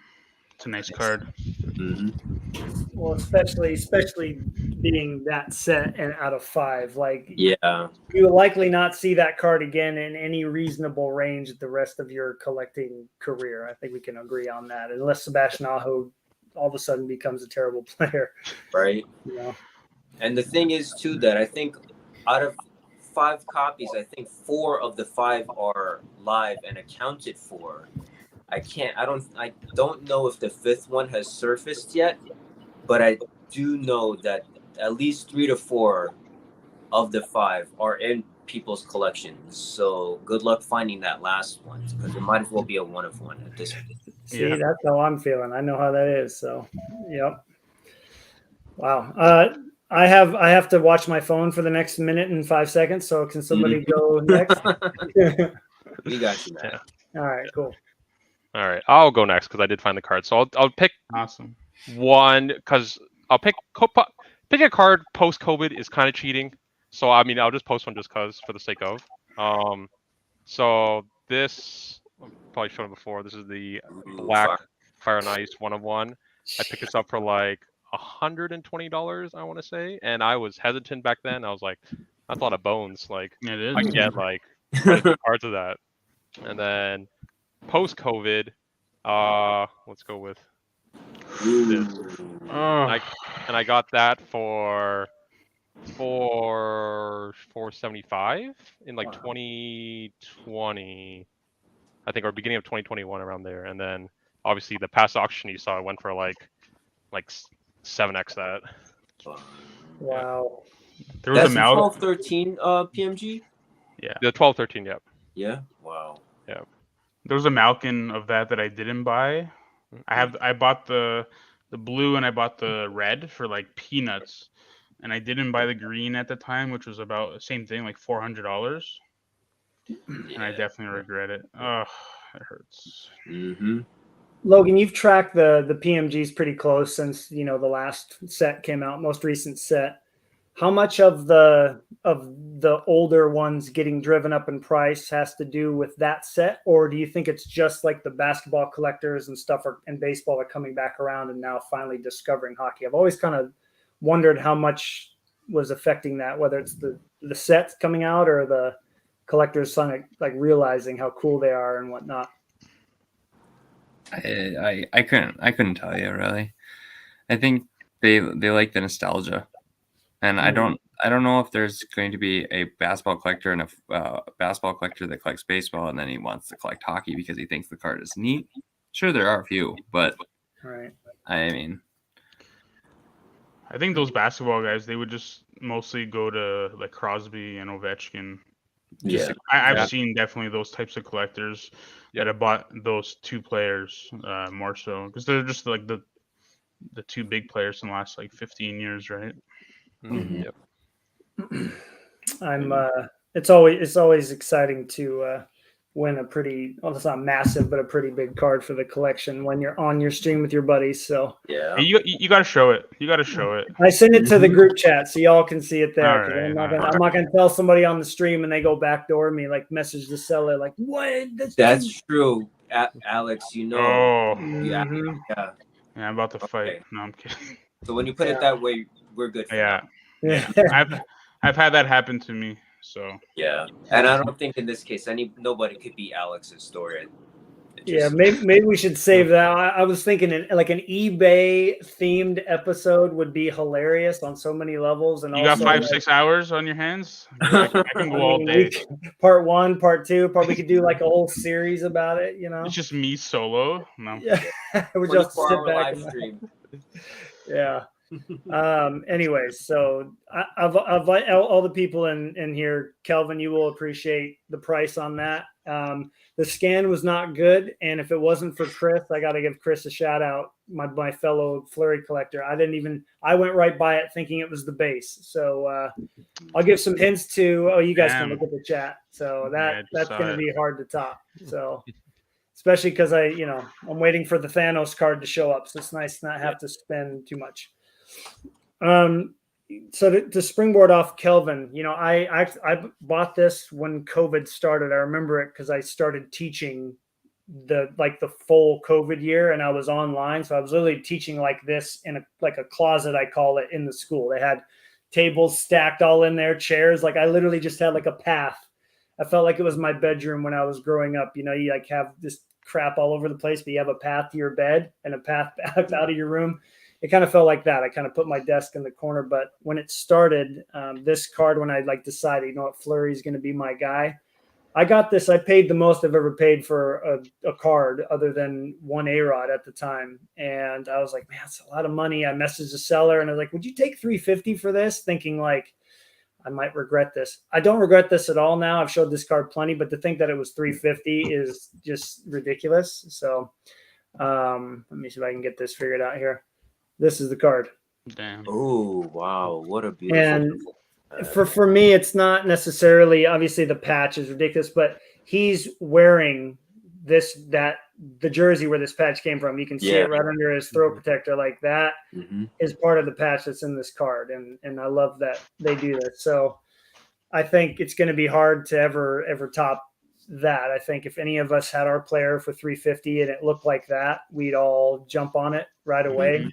It's a nice card. Mm-hmm. Well, especially being that set and out of 5, like Yeah, you will likely not see that card again in any reasonable range the rest of your collecting career. I think we can agree on that, unless Sebastian Aho all of a sudden becomes a terrible player. right. You know? And the thing is too that I think out of 5 copies, I think 4 of the 5 are live and accounted for. I don't know if the 5th one has surfaced yet, but I do know that at least 3 to 4 of the 5 are in people's collections. So good luck finding that last one, because it might as well be a one of one at this point. See, Yeah. that's how I'm feeling. I know how that is. So, yep. Wow. I have to watch my phone for the next minute and 5 seconds. So can somebody go next? We got you, man. All right, cool. All right, I'll go next because I did find the card. So I'll pick Awesome. one because I'll pick a card post COVID is kind of cheating. So I mean I'll just post one just cause for the sake of. So this I've probably shown it before. This is the Black Fire and Ice 1-of-1. I picked this up for like $120, I want to say, and I was hesitant back then. I was like, that's a lot of bones. Like It is. I can get like quite a few cards of that. And then post COVID, let's go with this. And I got that for $475 in like 2020, I think, or beginning of 2021, around there. And then obviously the past auction you saw it went for like 7x that. Wow. There was That's a the Mal. 1213 PMG. Yeah. The 1213, yep. Yeah. Wow. Yeah. There was a Malkin of that I didn't buy. I bought the blue and I bought the red for like peanuts, and I didn't buy the green at the time, which was about the same thing, like $400. And I definitely regret it. Oh, it hurts. Mm-hmm. Logan, you've tracked the PMGs pretty close since the last set came out, most recent set. How much of the older ones getting driven up in price has to do with that set, or do you think it's just like the basketball collectors and stuff and baseball are coming back around and now finally discovering hockey? I've always kind of wondered how much was affecting that, whether it's the sets coming out or the collectors like realizing how cool they are and whatnot. I couldn't tell you really. I think they like the nostalgia, and I don't know if there's going to be a basketball collector and a basketball collector that collects baseball, and then he wants to collect hockey because he thinks the card is neat. Sure, there are a few, but right. I mean, I think those basketball guys, they would just mostly go to like Crosby and Ovechkin Yeah. I've seen definitely those types of collectors that have bought those two players more so because they're just like the two big players in the last like 15 years, right? Mhm. Yep. It's always exciting to win a pretty, well, it's not massive, but a pretty big card for the collection when you're on your stream with your buddies. So Yeah. Hey, you got to show it. You got to show it. I send it to the group chat so y'all can see it there. All right, I'm not all gonna, I'm not gonna tell somebody on the stream and they go backdoor me, like message the seller, like, what? That's true, Alex. You know. Oh, Yeah. Mhm. Yeah. yeah, I'm about to fight. Okay. No, I'm kidding. So when you put it that way, we're good. For Yeah, now. yeah. I've had that happen to me. So Yeah. And I don't think in this case nobody could beat Alex's story. Yeah, maybe we should save that. I was thinking like an eBay themed episode would be hilarious on so many levels. And you got also, 5-6 hours on your hands. I can go all day. Part 1, part 2, probably could do like a whole series about it. You know, It's just me solo. No. yeah, we just sit 24-hour back. live stream. Yeah. Anyways, so I've all the people in here, Kelvin, you will appreciate the price on that. The scan was not good, and if it wasn't for Chris, I got to give Chris a shout out, my fellow Flurry collector. I went right by it thinking it was the base. So I'll give some hints to. Oh, you guys can look at the chat. So that's going to be hard to top. So especially because I'm waiting for the Thanos card to show up, so it's nice to not have to spend too much. So to springboard off Kelvin, I bought this when COVID started. I remember it because I started teaching the full COVID year, and I was online, so I was literally teaching like this in a closet, I call it, in the school. They had tables stacked all in there, chairs. Like I literally just had like a path. I felt like it was my bedroom when I was growing up. You like have this crap all over the place, but you have a path to your bed and a path back out of your room. It kind of felt like that. I kind of put my desk in the corner, but when it started, this card, when I decided, Flurry is going to be my guy, I got this. I paid the most I've ever paid for a card other than one A-Rod at the time. And I was like, man, that's a lot of money. I messaged the seller and I was like, would you take $350 for this? Thinking like, I might regret this. I don't regret this at all now. I've showed this card plenty, but to think that it was $350 is just ridiculous. So let me see if I can get this figured out here. This is the card. Damn. Oh, wow. What a beautiful. And for me, it's not necessarily, obviously the patch is ridiculous, but he's wearing the jersey where this patch came from. You can see it right under his throat protector. Like that is part of the patch that's in this card. And I love that they do this. So I think it's going to be hard to ever top that. I think if any of us had our player for $350 and it looked like that, we'd all jump on it right away.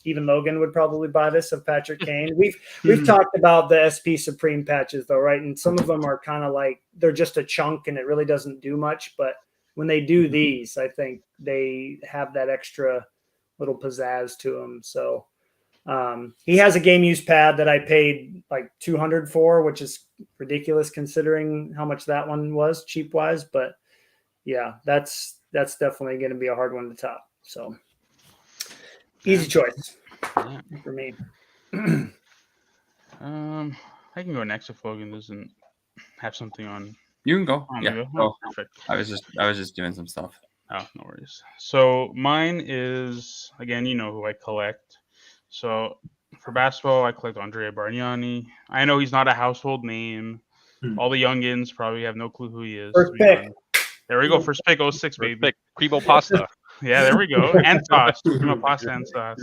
Even Logan would probably buy this of Patrick Kane. We've talked about the SP Supreme patches though, right? And some of them are kind of like they're just a chunk and it really doesn't do much. But when they do these, I think they have that extra little pizzazz to them. So he has a game use pad that I paid like $200 for, which is ridiculous considering how much that one was cheap wise. But yeah, that's definitely going to be a hard one to top. So easy choice for me. I can go next if Logan doesn't have something on. You can go. Yeah. Oh, perfect. I was just doing some stuff. Oh, no worries. So mine is, again, who I collect. So for basketball, I collect Andrea Bargnani. I know he's not a household name. All the youngins probably have no clue who he is. First pick. There we go. First pick, 06, baby. Pick. Creamo pasta. Yeah, there we go. And sauce. Creamo pasta and sauce.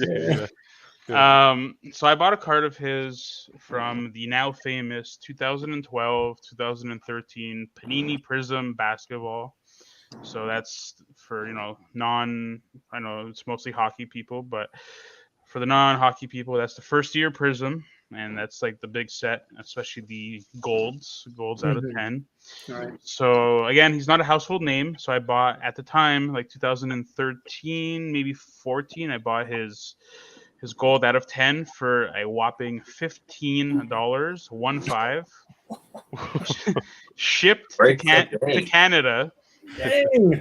Yeah. So I bought a card of his from the now famous 2012, 2013 Panini Prism basketball. So that's for, I know it's mostly hockey people, but for the non-hockey people, that's the first year Prism. And that's like the big set, especially the golds out of 10. All right. So again, he's not a household name. So I bought at the time, like 2013, maybe 14, I bought his gold out of 10 for a whopping $15, 15, shipped to Canada. Dang.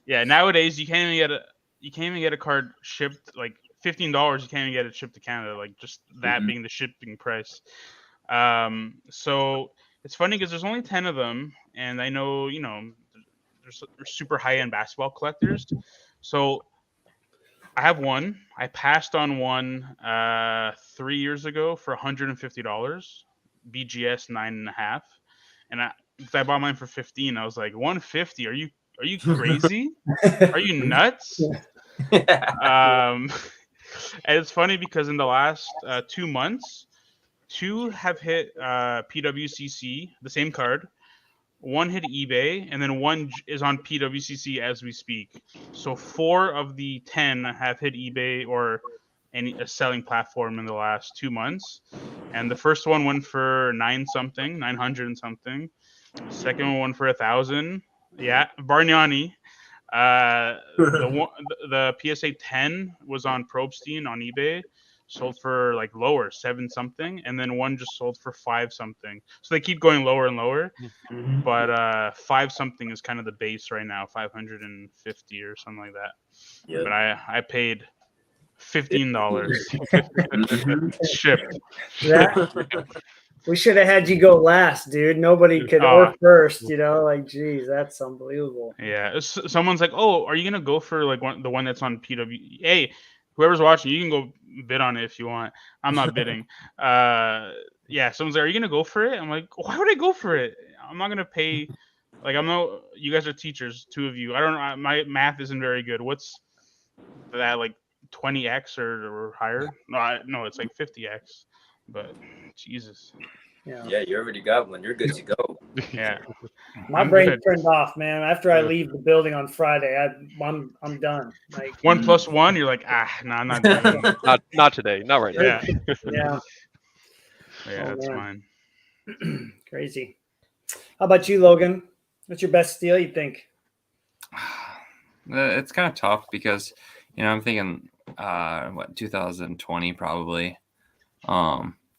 Yeah, nowadays you can't even get a card shipped like $15. You can't even get it shipped to Canada, like just that being the shipping price. So it's funny because there's only 10 of them, and I know there's super high end basketball collectors. So I have one. I passed on one 3 years ago for $150, BGS 9.5, and I bought mine for 15. I was like, 150? Are you crazy? Are you nuts? And it's funny because in the last 2 months, 2 have hit PWCC, the same card. 1 hit eBay, and then 1 is on PWCC as we speak. So 4 of the 10 have hit eBay or a selling platform in the last 2 months. And the first one went for 900 and something. Second one went for 1,000. Yeah, Bargnani. The PSA 10 was on Probstein on eBay, sold for like lower 7 something, and then one just sold for 5 something. So they keep going lower and lower, but 5 something is kind of the base right now, 550 or something like that. Yeah. But I paid $15 shipped. We should have had you go last, dude. Nobody could or first, like, geez, that's unbelievable. Yeah, someone's like, "Oh, are you gonna go for like the one that's on PW?" Hey, whoever's watching, you can go bid on it if you want. I'm not bidding. Yeah, someone's like, "Are you gonna go for it?" I'm like, "Why would I go for it? I'm not gonna pay. Like, I'm not. You guys are teachers, 2 of you. I don't know. My math isn't very good. What's that, like 20x or higher? No, it's like 50x. But Jesus. Yeah, you already got one. You're good to go. Yeah, my brain turned off, man. After I leave the building on Friday, I'm done. Like 1 + 1, you're like, no, I'm not doing it. Not today, not right now. Yeah, that's mine. Crazy. How about you, Logan? What's your best steal, you think? It's kind of tough because I'm thinking 2020 probably.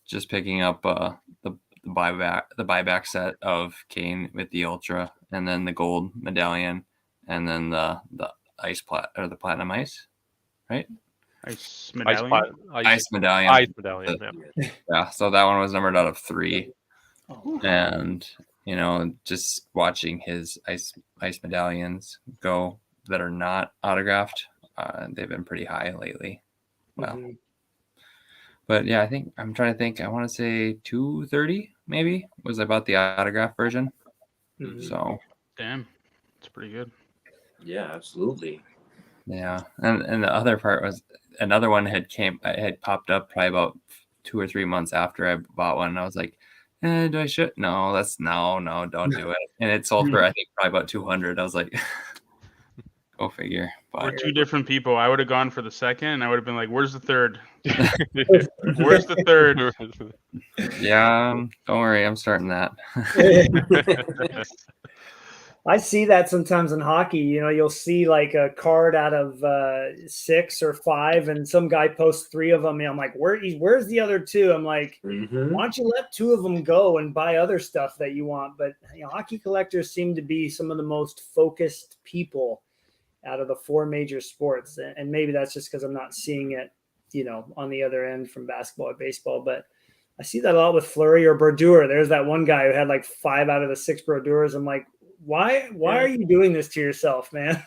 Just picking up the buyback set of Kane with the Ultra, and then the gold medallion, and then the the platinum ice, right? Ice medallion. Ice medallion. Ice medallion. Yeah. So that one was numbered out of 3, and just watching his ice medallions go that are not autographed, they've been pretty high lately. Well. Mm-hmm. But yeah, I'm trying to think. I want to say 230 maybe was about the autograph version. Mm-hmm. So damn, it's pretty good. Yeah, absolutely. Yeah, and the other part was another one had popped up probably about 2 or 3 months after I bought one. And I was like, do I should? No, don't do it. And it sold for I think probably about 200. I was like, go figure. But we're 2 different people. I would have gone for the second, and I would have been like, "Where's the third? Where's the third?" Yeah, don't worry, I'm starting that. I see that sometimes in hockey. You'll see like a card out of 6 or 5, and some guy posts 3 of them. And I'm like, where's the other 2? I'm like, why don't you let 2 of them go and buy other stuff that you want? But hockey collectors seem to be some of the most focused people out of the 4 major sports. And maybe that's just because I'm not seeing it, on the other end from basketball or baseball. But I see that a lot with Fleury or Brodeur. There's that one guy who had like 5 out of the 6 Brodeurs. I'm like, why are you doing this to yourself, man?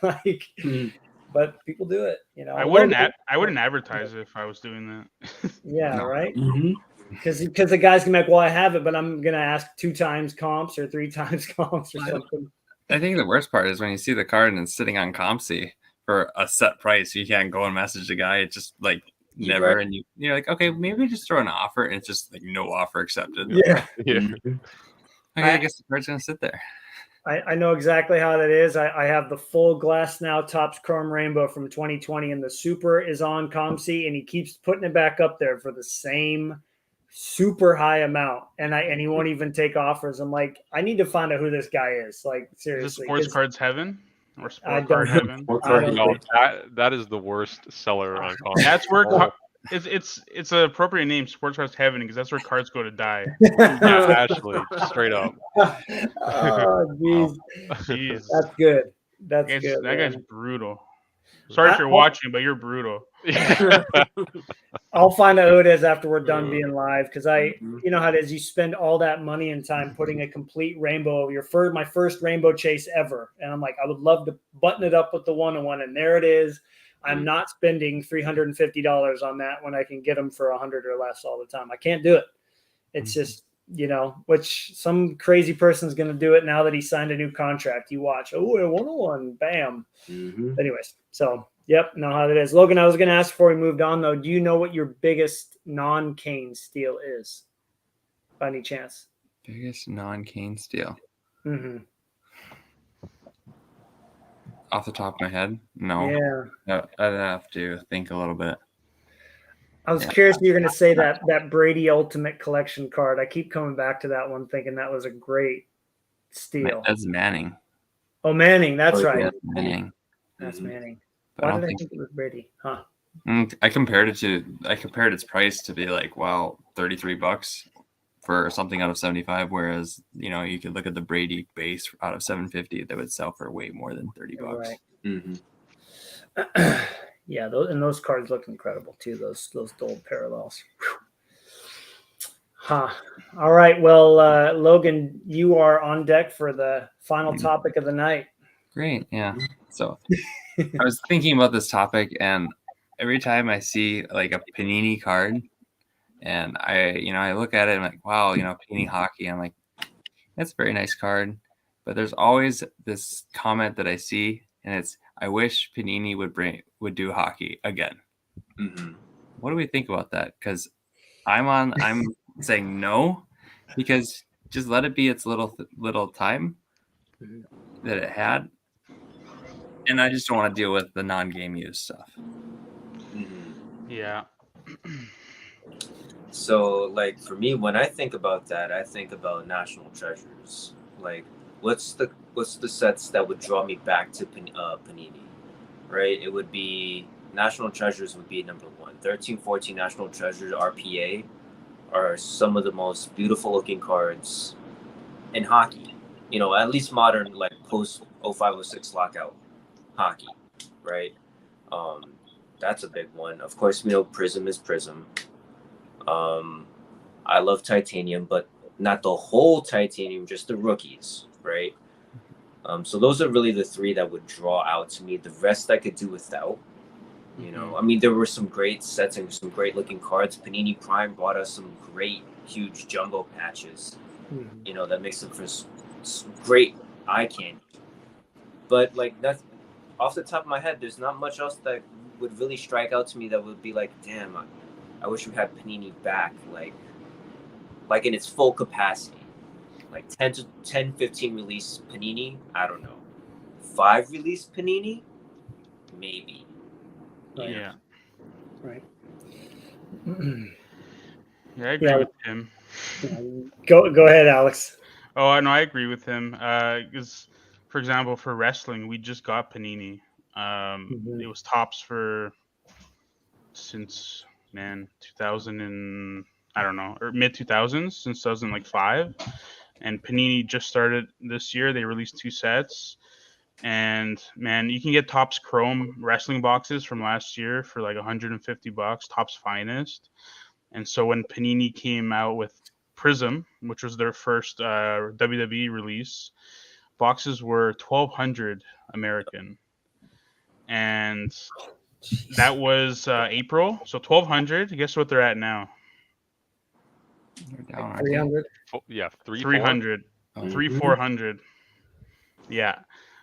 But people do it, I wouldn't advertise it if I was doing that. Yeah, right. Because the guys can be like, well, I have it, but I'm gonna ask 2 times comps or 3 times comps or something. I think the worst part is when you see the card and it's sitting on ComC for a set price. You can't go and message the guy. It's just like never, right. And you're like, okay, maybe just throw an offer, and it's just like no offer accepted. Yeah. I guess the card's gonna sit there. I know exactly how that is. I have the full glass now Topps Chrome Rainbow from 2020, and the Super is on ComC, and he keeps putting it back up there for the same super high amount, and he won't even take offers. I'm like, I need to find out who this guy is. Like, seriously. Is it Sports Cards Heaven or Sport Card Heaven? That is the worst seller on ComC. That's where it's an appropriate name, Sports Cards Heaven, because that's where cards go to die. Yeah, actually, straight up. Oh, jeez. That's good. That's good. That guy's brutal. Sorry if you're watching, but you're brutal. I'll find out who it is after we're done Mm. being live, because Mhm. you know how it is. You spend all that money and time putting a complete rainbow. My first rainbow chase ever, and I'm like, I would love to button it up with the 1-on-1, and there it is. I'm not spending $350 on that when I can get them for $100 or less all the time. I can't do it. It's just, which some crazy person's going to do it now that he signed a new contract. You watch, a 101, bam. Mhm. Anyways, so yep, know how that is. Logan, I was going to ask before we moved on though. Do you know what your biggest non-Kane steal is, by any chance? Biggest non-Kane steal. Mm-hmm. Off the top of my head, no. Yeah, I'd have to think a little bit. I was curious if you're going to say that Brady Ultimate Collection card. I keep coming back to that one, thinking that was a great steal. That's Manning. Oh, Manning, that's right. That's Manning. That's Manning. But Why I don't did I think think it was Brady? Huh? I compared its price to be like, wow, $33 for something out of 75, whereas you could look at the Brady base out of 750 that would sell for way more than $30. Right. Mhm. Yeah, those cards look incredible too. Those gold parallels. Whew. Huh. All right. Well, Logan, you are on deck for the final topic of the night. Great, yeah. So I was thinking about this topic, and every time I see like a Panini card, and I look at it, and I'm like, wow, Panini hockey. I'm like, that's a very nice card, but there's always this comment that I see, and it's, I wish Panini would do hockey again. Mhm. What do we think about that? Because I'm saying no, because just let it be its little time that it had, and I just don't want to deal with the non-game use stuff. Mhm. Yeah. So, like, for me, when I think about that, I think about National Treasures. Like, what's the sets that would draw me back to Panini, right? It would be National Treasures would be number one. 13, 14 National Treasures RPA are some of the most beautiful looking cards in hockey. At least modern, like post 0506 lockout hockey, right? That's a big one. Of course, Prism is Prism. I love Titanium, but not the whole Titanium, just the rookies, right? So those are really the three that would draw out to me. The rest I could do without. I mean, there were some great sets and some great looking cards. Panini Prime brought us some great, huge jumbo patches, that makes them for some great eye candy. But like, that's off the top of my head, there's not much else that would really strike out to me that would be like, damn, I wish we had Panini back, like in its full capacity. Like 10, 15 release Panini, I don't know. 5 release Panini, maybe. Right. Yeah. Right. Yeah, I agree with him. Go ahead, Alex. Oh, no, I agree with him. Because, for example, for wrestling, we just got Panini. It was tops since 2000 and I don't know, or mid 2000s, since 2005. And Panini just started this year. They released 2 sets. And man, you can get Topps Chrome wrestling boxes from last year for like $150, Topps Finest. And so when Panini came out with Prism, which was their first WWE release, boxes were $1,200 American, and that was April. So $1,200. Guess what they're at now? They're down, 300. Yeah, 300, 400. Yeah.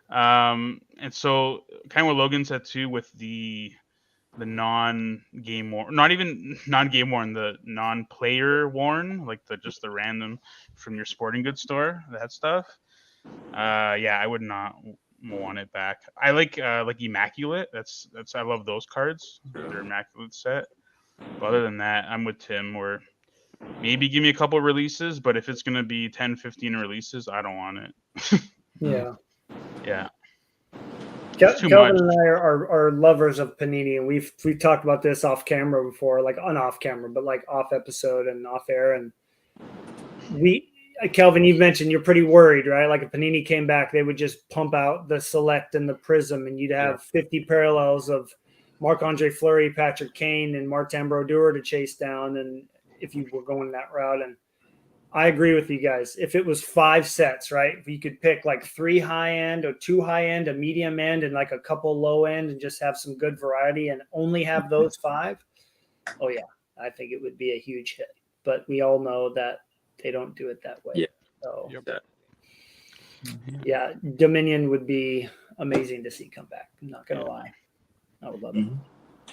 And so kind of what Logan said too, with the non-game worn, not even non-game worn, the non-player worn, like just the random from your sporting goods store, that stuff. Yeah, I would not want it back. I like Immaculate. That's I love those cards. Their Immaculate set. But other than that, I'm with Tim, where maybe give me a couple releases, but if it's gonna be 10, 15 releases, I don't want it. Yeah. Yeah. Kelvin and I are lovers of Panini, and we've talked about this off camera before, like on off camera, but like off episode and off air. And Kelvin, you've mentioned you're pretty worried, right? Like if Panini came back, they would just pump out the Select and the Prism, and you'd have 50 parallels of Marc-Andre Fleury, Patrick Kane, and Martin Brodeur to chase down. And if you were going that route, and I agree with you guys. If it was 5 sets, right? If you could pick like 3 high end or 2 high end, a medium end, and like a couple low end, and just have some good variety, and only have those 5. Oh yeah, I think it would be a huge hit. But we all know that they don't do it that way. Yeah. So Yep. yeah, Dominion would be amazing to see come back. I'm not gonna lie. I would love it.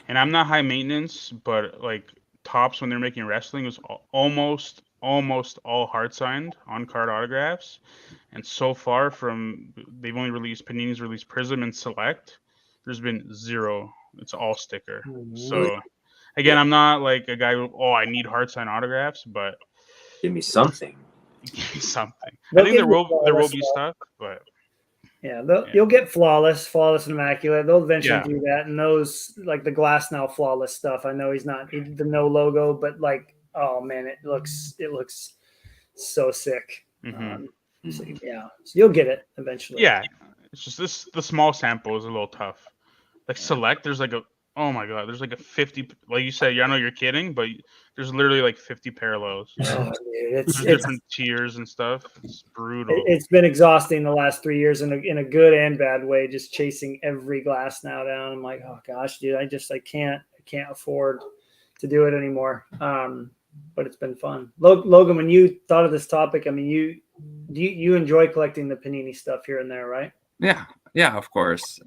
And I'm not high maintenance, but like Topps when they're making wrestling was almost all hard signed on card autographs. And so far they've only released Panini's released Prism and Select. There's been 0. It's all sticker. So again, I'm not like a guy who I need hard signed autographs, but Give me something. give me something. They'll I think give there you will be flawless stuff, but Yeah, you'll get flawless and immaculate. They'll eventually Yeah. do that. And those, like the Glass Now flawless stuff. I know he's not the no logo, but like, oh man, it looks so sick. So, yeah, so you'll get it eventually. yeah, it's just the small sample is a little tough. Like Select, there's like oh my god, there's like a 50. Like you said, I know you're kidding, but there's literally like 50 parallels. Oh, dude, There's different tiers and stuff. It's brutal. It's been exhausting the last 3 years in a good and bad way, just chasing every Glass Now down. I'm like, oh gosh, dude, I can't afford to do it anymore. But it's been fun. Logan, when you thought of this topic, I mean, you enjoy collecting the Panini stuff here and there, right? Yeah, of course.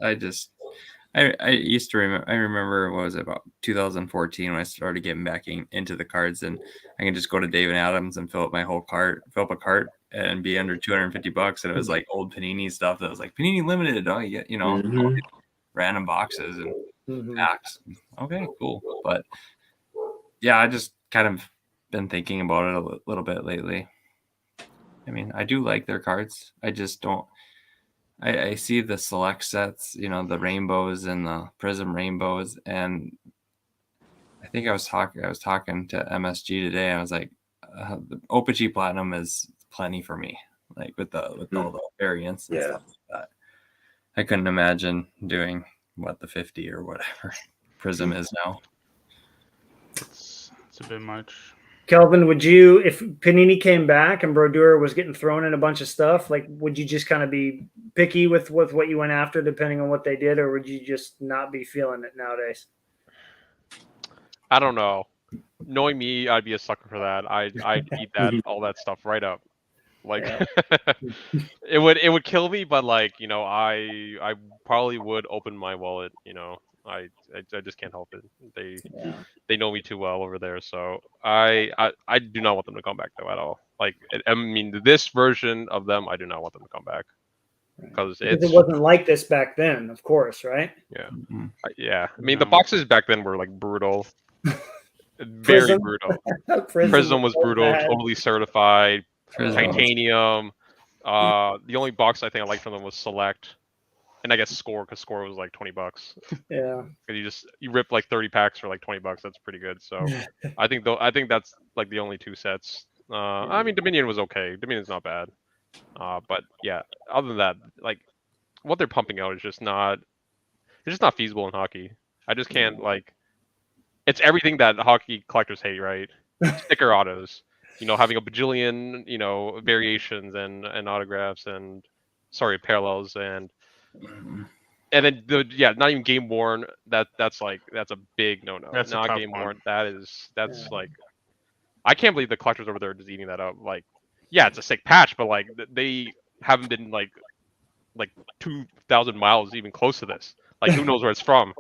I used to remember. I remember what was it, about 2014 when I started getting back into the cards, and I can just go to Dave and Adams and fill up a cart, and be under $250. And it was like old Panini stuff that was like Panini limited. Oh, you get all these random boxes and packs. Okay, cool. But yeah, I just kind of been thinking about it a little bit lately. I mean, I do like their cards. I just don't. I see the Select sets, the rainbows and the Prism rainbows, and I think I was talking to MSG today. And I was like, the OPG Platinum is plenty for me, like with all the variants and stuff like that. I couldn't imagine doing the 50 or whatever Prism is now. It's a bit much. Kelvin, would you, if Panini came back and Brodeur was getting thrown in a bunch of stuff, like would you just kind of be picky with what you went after depending on what they did, or would you just not be feeling it nowadays? I don't know. Knowing me, I'd be a sucker for that. I'd eat all that stuff right up. Like it would kill me, but like, I probably would open my wallet, I just can't help it. They know me too well over there, so I do not want them to come back though at all. Like, I mean, this version of them, I do not want them to come back because it wasn't like this back then, of course, right? Yeah, yeah. I mean, the boxes back then were like brutal, very brutal. Prism was brutal, totally certified, titanium. The only box I think I liked from them was Select. And I guess Score, because Score was like $20. Yeah. Because you rip like 30 packs for like $20. That's pretty good. So I think that's like the only 2 sets. I mean, Dominion was okay. Dominion's not bad. But yeah, other than that, like what they're pumping out is just not feasible in hockey. I just can't it's everything that hockey collectors hate, right? Sticker autos, having a bajillion, variations and autographs and parallels and then not even game worn. That's a big no. That's not game worn. That's like, I can't believe the collectors over there are just eating that up. Like, yeah, it's a sick patch, but like they haven't been like 2,000 miles even close to this. Like, who knows where it's from?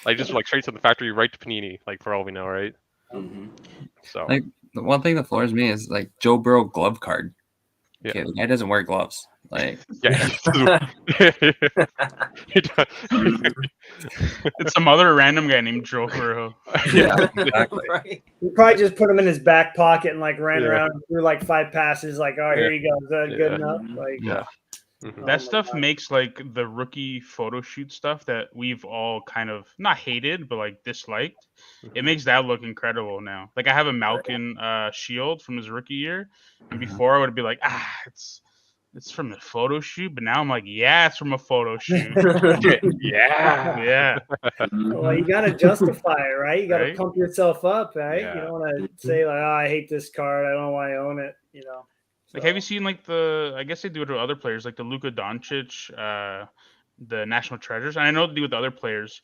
Like, just like straight to the factory, right to Panini. Like, for all we know, right? So like the one thing that floors me is like Joe Burrow glove card. Yeah. Okay, the guy doesn't wear gloves. Like, yeah. It's some other random guy named Joe Burrow. yeah, exactly. Right. He probably just put him in his back pocket and like ran around and threw like 5 passes. Like, oh, here you go. Is that good enough? Like, Mhm. That my stuff God. makes like the rookie photo shoot stuff that we've all kind of not hated but like disliked. It Mhm. makes that look incredible now. Like I have a Malkin shield from his rookie year, and Mhm. before I would be like, it's from the photo shoot, but now I'm like, yeah, it's from a photo shoot. Yeah. Yeah, Well, you got to justify it, right? You got to Right? pump yourself up, right? You Yeah. don't want to say like, "Oh, I hate this card. I don't know why I own it." You know. Like, So- have you seen like I guess they do it to other players, like the Luka Doncic, the National Treasures, and I know they do with other players.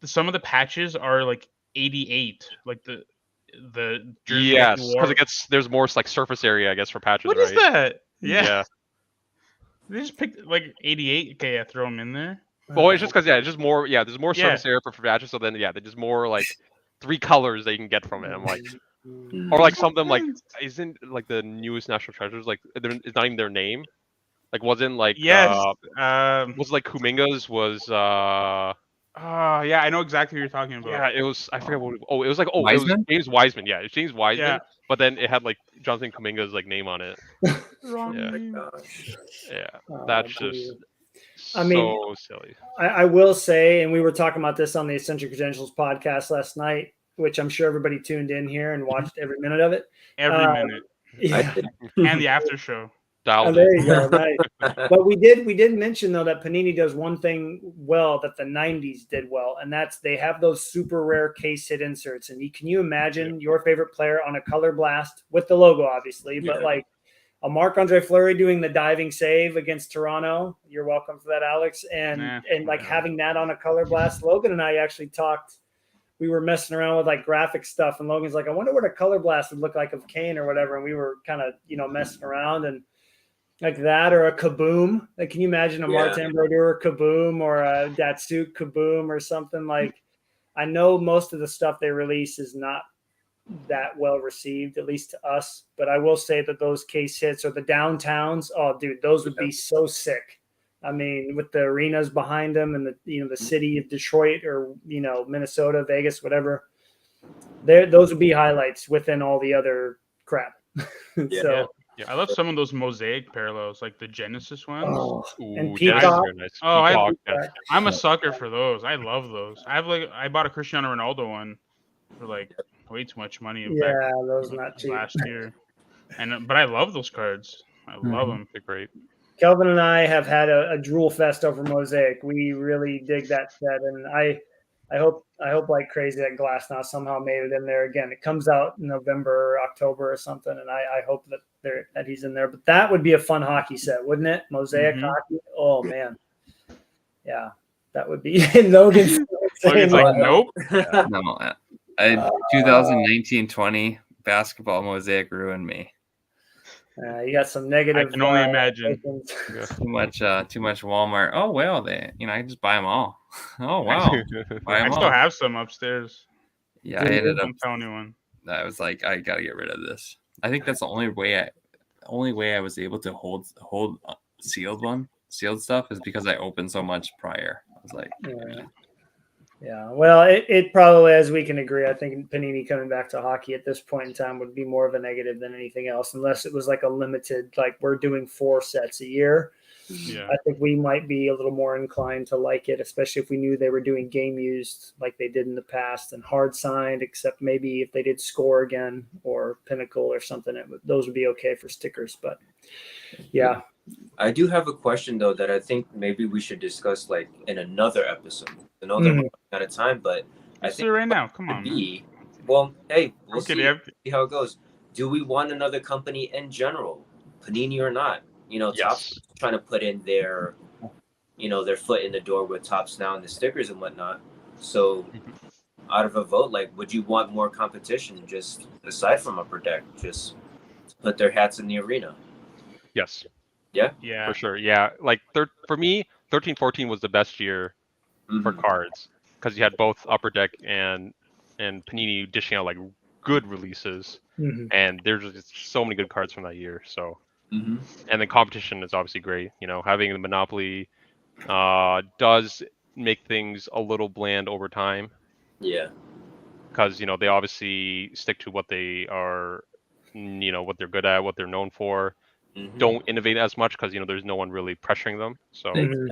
Some of the patches are like 88, like the jersey that Yes, he because wore. there's more like surface area, I guess, for patches, What right? is that? Yeah. Yeah. They just picked like 88. Okay, yeah, throw them in there. Well, it's just because it's just more. Yeah, there's more Yeah. surface area for patches. So then, there's just more like 3 colors that you can get from it. I'm like, Mm. or like some of them like isn't like the newest National Treasures like it's not even their name. Like wasn't like Yes. was like Kuminga's was Yeah, I know exactly what you're talking about. yeah, it was I forget what it was like it was Wiseman? James Wiseman. Yeah, it's James Wiseman. Yeah. But then it had like Jonathan Kuminga's like name on it. Wrong Yeah. name. Gosh. Yeah, Oh, that's geez. just I mean, so silly. I will say, and we were talking about this on the Eccentric Credentials podcast last night, which I'm sure everybody tuned in here and watched every minute of it. Every minute. Yeah. And the after show. Oh, Dialed there it. you go. Nice. But we did mention though that Panini does one thing well that the 90s did well, and that's they have those super rare case hit inserts. And can you imagine your favorite player on a color blast with the logo, obviously, but Yeah. like a Marc-Andre Fleury doing the diving save against Toronto? You're welcome for that, Alex. And Nah, like yeah. having that on a color blast. Logan and I actually talked. We were messing around with like graphic stuff, and Logan's like, "I wonder what a color blast would look like of Kane or whatever." And we were kind of messing around and. Like that or a Kaboom. Like, can you imagine a Yeah. Martin Brodeur Kaboom or a Datsuk Kaboom or something like? I know most of the stuff they release is not that well received, at least to us. But I will say that those case hits or the downtowns, oh, dude, those would be so sick. I mean, with the arenas behind them and the city of Detroit or Minnesota, Vegas, whatever. Those would be highlights within all the other crap. So. Yeah, I love some of those mosaic parallels, like the Genesis ones. Oh, and Ooh, Peacock. Genesis is very nice. Oh, Peacock, yeah. I'm a sucker for those. I love those. I bought a Cristiano Ronaldo one for like way too much money Yeah, those not cheap. last year, but I love those cards. I love them. They're great. Kelvin and I have had a drool fest over Mosaic. We really dig that set, and I hope like crazy that Glass now somehow made it in there again. It comes out in November or October or something, and I hope that he's in there. But that would be a fun hockey set, wouldn't it? Mosaic hockey. Oh man, yeah, that would be. Logan's like, nope. No, 2019-20 basketball Mosaic ruined me. You got some negative. I can only imagine. Too much Walmart. Oh well, I can just buy them all. Oh wow, buy I them still all. have some upstairs. Yeah, I ended up. Don't tell anyone. I was like, I gotta get rid of this. I think that's the only way I was able to hold sealed stuff is because I opened so much prior. I was like, yeah. Well, it probably, as we can agree, I think Panini coming back to hockey at this point in time would be more of a negative than anything else, unless it was like a limited, like we're doing 4 sets a year. Yeah. I think we might be a little more inclined to like it, especially if we knew they were doing game used like they did in the past and hard signed, except maybe if they did score again or Pinnacle or something, those would be okay for stickers. But yeah. I do have a question though that I think maybe we should discuss like in another episode. I know that we're out of time, but I think right now. Come on. Well, hey, we'll Okay, see how it goes. Do we want another company in general, Panini or not? Topps trying to put in their foot in the door with Topps now and the stickers and whatnot. So, out of a vote, like, would you want more competition just aside from Upper Deck, just to put their hats in the arena? Yes. Yeah. For sure. Yeah. Like for me, 13-14 was the best year for cards because you had both Upper Deck and Panini dishing out like good releases, and there's just so many good cards from that year. So, and the competition is obviously great. Having the monopoly does make things a little bland over time. Yeah. Because they obviously stick to what they are, what they're good at, what they're known for. Mhm. don't innovate as much because there's no one really pressuring them. So Mhm.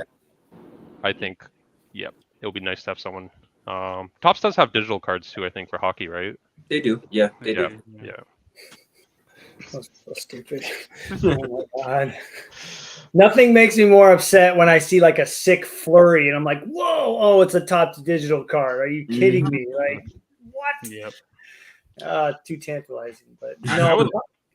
I think, it'll be nice to have someone. Topps does have digital cards too, I think, for hockey, right? They do. Yeah, they Yeah, do. yeah. That's so stupid. Oh my god. Nothing makes me more upset when I see like a sick flurry and I'm like, whoa, oh, it's a Topps digital card. Are you kidding me? Like, what? Yep. Too tantalizing. But I would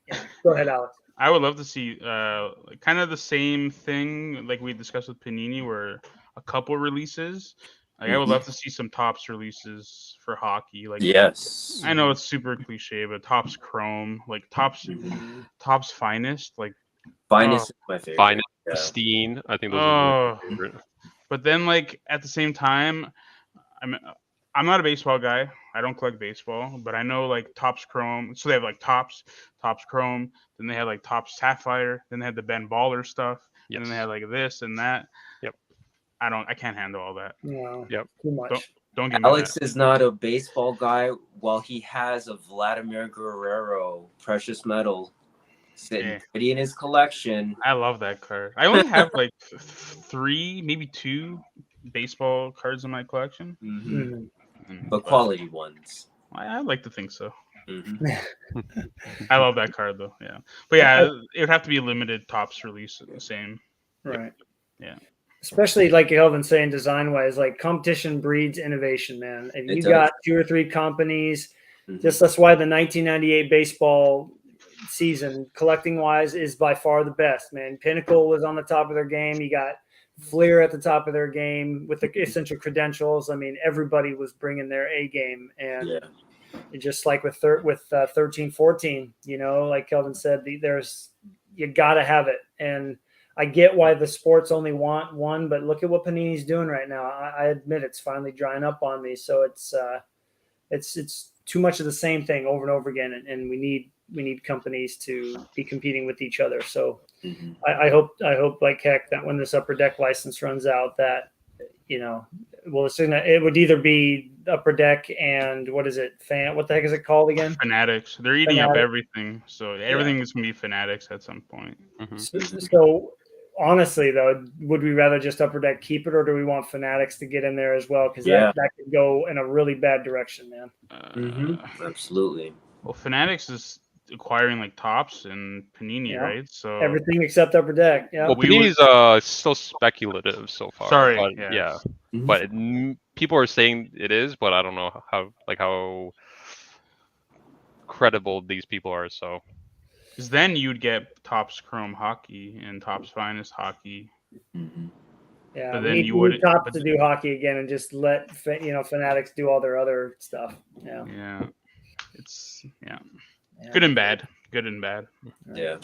yeah. Go ahead, Alex. I would love to see kind of the same thing like we discussed with Panini, where a couple releases. Like I would love to see some Topps releases for hockey. Like Yes. I know it's super cliche, but Topps Chrome, like Topps Finest, like Finest is my favorite. Finest, Yeah. Pristine. I think those are my favorite. But then like at the same time, I'm not a baseball guy. I don't collect baseball, but I know like Topps Chrome. So they have like Topps Chrome. Then they had like Topps Sapphire. Then they had the Ben Baller stuff. And then they had like this and that. Yep. I can't handle all that. No. Yep. Too much. Don't give me Alex that. is not a baseball guy, while he has a Vladimir Guerrero precious metal sitting pretty in his collection. I love that card. I only have like 3, maybe 2 baseball cards in my collection. But quality ones. I like to think so. Mm-hmm. I love that card though. Yeah, but yeah, it would have to be a limited Topps release. The same. Right. Yeah. Especially like Kelvin's saying, design wise, like competition breeds innovation, man. If you got 2 or 3 companies, just that's why the 1998 baseball season, collecting wise, is by far the best, man. Pinnacle was on the top of their game. You got Fleer at the top of their game with the essential credentials. I mean, everybody was bringing their A game, and just like with 13, 14, like Kelvin said, you got to have it. And I get why the sports only want one, but look at what Panini's doing right now. I admit it's finally drying up on me. So it's too much of the same thing over and over again, and we need companies to be competing with each other. So I hope like heck that when this Upper Deck license runs out, that it would either be Upper Deck and what is it? What the heck is it called again? Fanatics. They're eating up everything, so everything is gonna be Fanatics at some point. So honestly, though, would we rather just Upper Deck keep it, or do we want Fanatics to get in there as well? Because that could go in a really bad direction, man. Absolutely. Well, Fanatics is acquiring like Topps and Panini, right? So everything except Upper Deck. Yeah. Well, Panini's still speculative so far. Sorry. But, but people are saying it is, but I don't know how credible these people are. So. Because then you'd get Topps Chrome hockey and Topps Finest hockey. Yeah, but we then need Topps to do hockey again and just let Fanatics do all their other stuff. Yeah, it's good and bad. Good and bad. Yeah.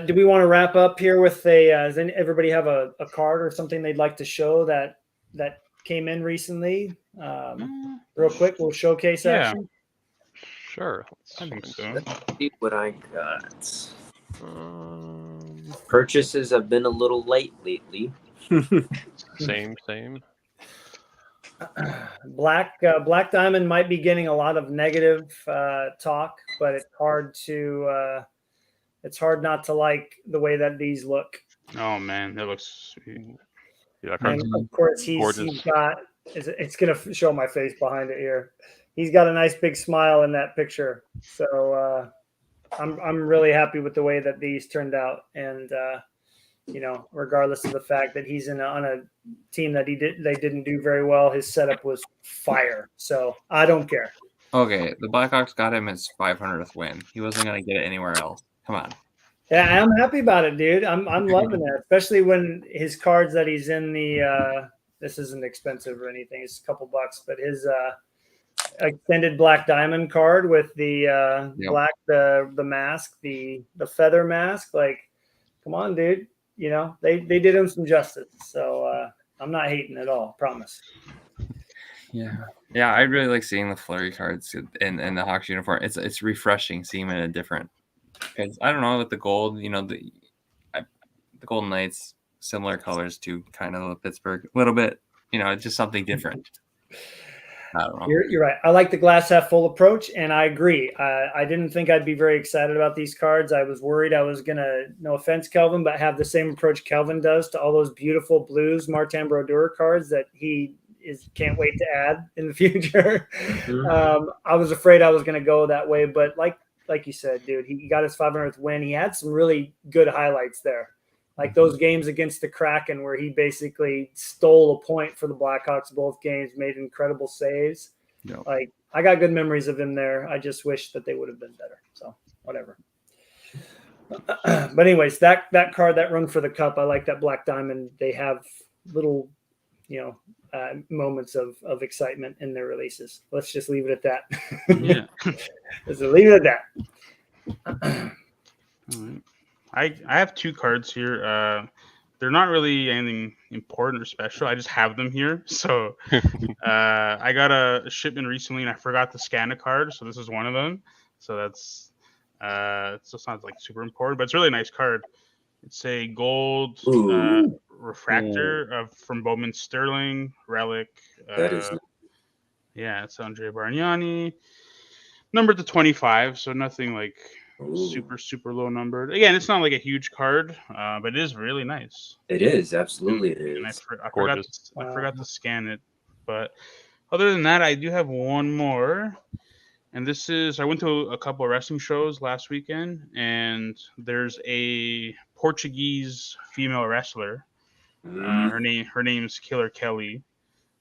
Do we want to wrap up here with does everybody have a card or something they'd like to show that came in recently? Real quick, we'll showcase action. Sure. I think so. Let's see what I got. Purchases have been a little late lately. Same. Black Diamond might be getting a lot of negative talk, but it's hard not to like the way that these look. Oh man, that looks sweet. Yeah, and of course he's got. It's gonna show my face behind it here. He's got a nice big smile in that picture, so I'm really happy with the way that these turned out. And regardless of the fact that he's on a team that they didn't do very well, his setup was fire. So I don't care. Okay, the Blackhawks got him his 500th win. He wasn't gonna get it anywhere else. Come on. Yeah, I'm happy about it, dude. I'm loving it, especially when his cards that he's in the. This isn't expensive or anything. It's a couple bucks, but his extended Black Diamond card with the black the mask, the feather mask. Like, come on, dude. They did him some justice. So I'm not hating at all. Promise. Yeah, I really like seeing the flurry cards in the Hawks uniform. It's refreshing seeing them in a different. Because I don't know, with the gold, the Golden Knights, similar colors to kind of the Pittsburgh, a little bit, it's just something different. I don't know. You're right. I like the glass half full approach, and I agree. I didn't think I'd be very excited about these cards. I was worried I was gonna, no offense, Kelvin, but have the same approach Kelvin does to all those beautiful blues Martin Brodeur cards that he can't wait to add in the future. I was afraid I was gonna go that way, but like you said, dude, he got his 500th win. He had some really good highlights there. Like those games against the Kraken where he basically stole a point for the Blackhawks both games, made incredible saves. Yep. Like I got good memories of him there. I just wish that they would have been better. So whatever. But anyways, that card, that run for the cup, I like that Black Diamond. They have little, moments of excitement in their releases. Let's just leave it at that. Yeah. Let's leave it at that. All right. I have 2 cards here. They're not really anything important or special. I just have them here. So I got a shipment recently and I forgot to scan a card. So this is one of them. So that's it's just not like super important, but it's a really nice card. It's a gold refractor from Bowman Sterling relic. That is Yeah, it's Andre Bargnani. Numbered to 25, so nothing like super low numbered. Again, it's not like a huge card, but it is really nice. It is, absolutely it is. And I forgot to scan it. But other than that, I do have one more. And this is, I went to a couple of wrestling shows last weekend, and there's a Portuguese female wrestler. Her name is Killer Kelly.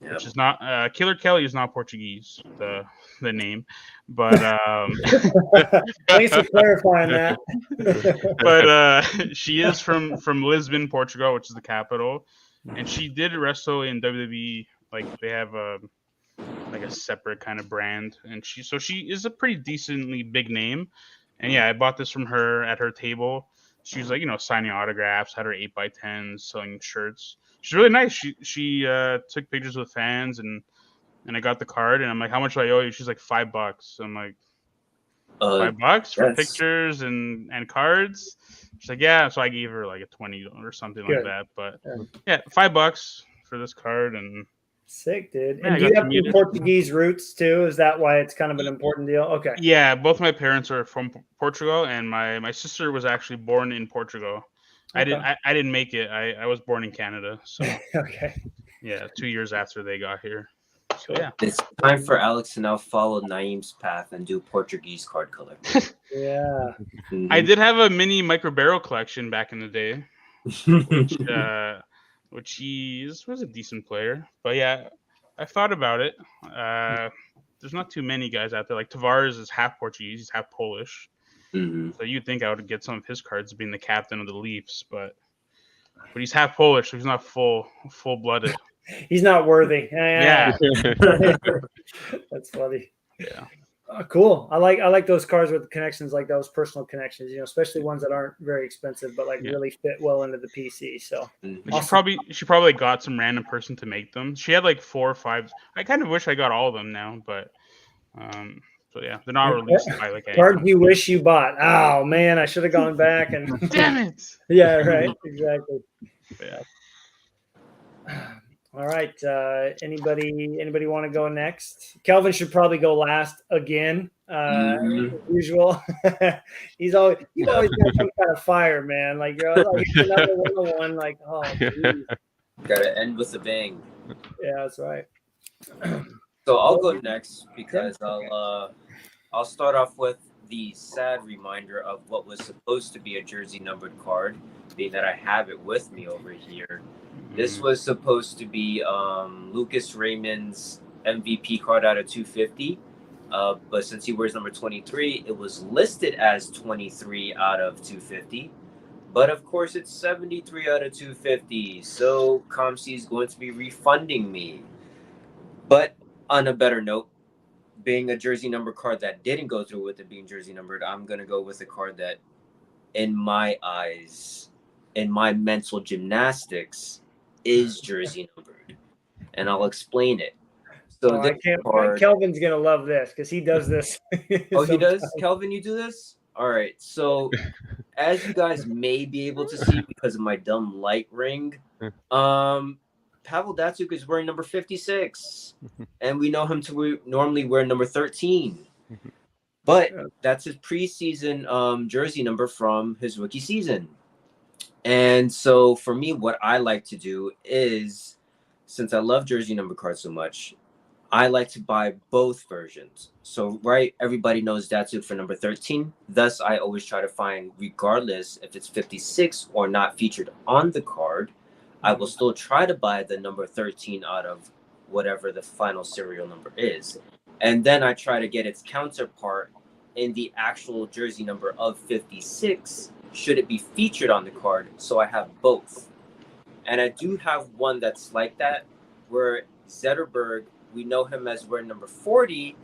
Yep. Which is not Killer Kelly is not Portuguese, the name, but thanks for clarifying that. But she is from Lisbon, Portugal, which is the capital, and she did wrestle in WWE. Like they have a separate kind of brand, and she is a pretty decently big name. And yeah, I bought this from her at her table. She was like, signing autographs, had her 8x10s, selling shirts. She's really nice. She took pictures with fans, and I got the card, and I'm like, how much do I owe you? She's like $5. I'm like, $5 for pictures and cards? She's like, yeah. So I gave her like a 20 or something like that. But yeah, $5 for this card, and sick, dude. Yeah, and do you have some Portuguese roots too? Is that why it's kind of an important deal? Okay. Yeah, both my parents are from Portugal, and my sister was actually born in Portugal. Okay. I didn't make it. I was born in Canada. So okay. Yeah, 2 years after they got here. So yeah. It's time for Alex to now follow Naeem's path and do Portuguese card collecting. Yeah. I did have a mini micro barrel collection back in the day. Which he was a decent player. But yeah, I thought about it. There's not too many guys out there. Like Tavares is half Portuguese, he's half Polish. So you'd think I would get some of his cards being the captain of the Leafs, but he's half Polish, so he's not full-blooded. He's not worthy. Yeah. That's funny. Yeah. Cool. I like those cards with connections, like those personal connections, especially ones that aren't very expensive, but really fit well into the PC. So awesome. She probably got some random person to make them. She had like 4 or 5. I kind of wish I got all of them now, but so yeah, they're not released by like cards you wish you bought. Oh man, I should have gone back and damn it. Yeah, right. Exactly. Yeah. All right. Anybody want to go next? Kelvin should probably go last again. Usual. He's always got some kind of fire, man. Like you're like another one. Like gotta end with a bang. Yeah, that's right. So I'll go next because I'll start off with the sad reminder of what was supposed to be a jersey numbered card, being that I have it with me over here. This was supposed to be Lucas Raymond's MVP card out of 250, but since he wears number 23, it was listed as 23 out of 250. But of course, it's 73 out of 250, so ComC is going to be refunding me. But on a better note, being a jersey number card that didn't go through with it being jersey numbered, I'm going to go with a card that, in my eyes, in my mental gymnastics, is jersey numbered. And I'll explain it. So Kelvin's going to love this because he does this. Oh, he does? Kelvin, you do this? All right. So as you guys may be able to see because of my dumb light ring, Pavel Datsyuk is wearing number 56, and we know him to normally wear number 13. But that's his preseason jersey number from his rookie season. And so for me, what I like to do is, since I love jersey number cards so much, I like to buy both versions. So, right, everybody knows Datsyuk for number 13. Thus, I always try to find, regardless if it's 56 or not featured on the card, I will still try to buy the number 13 out of whatever the final serial number is. And then I try to get its counterpart in the actual jersey number of 56, should it be featured on the card, so I have both. And I do have one that's like that, where Zetterberg, we know him as wearing number 40.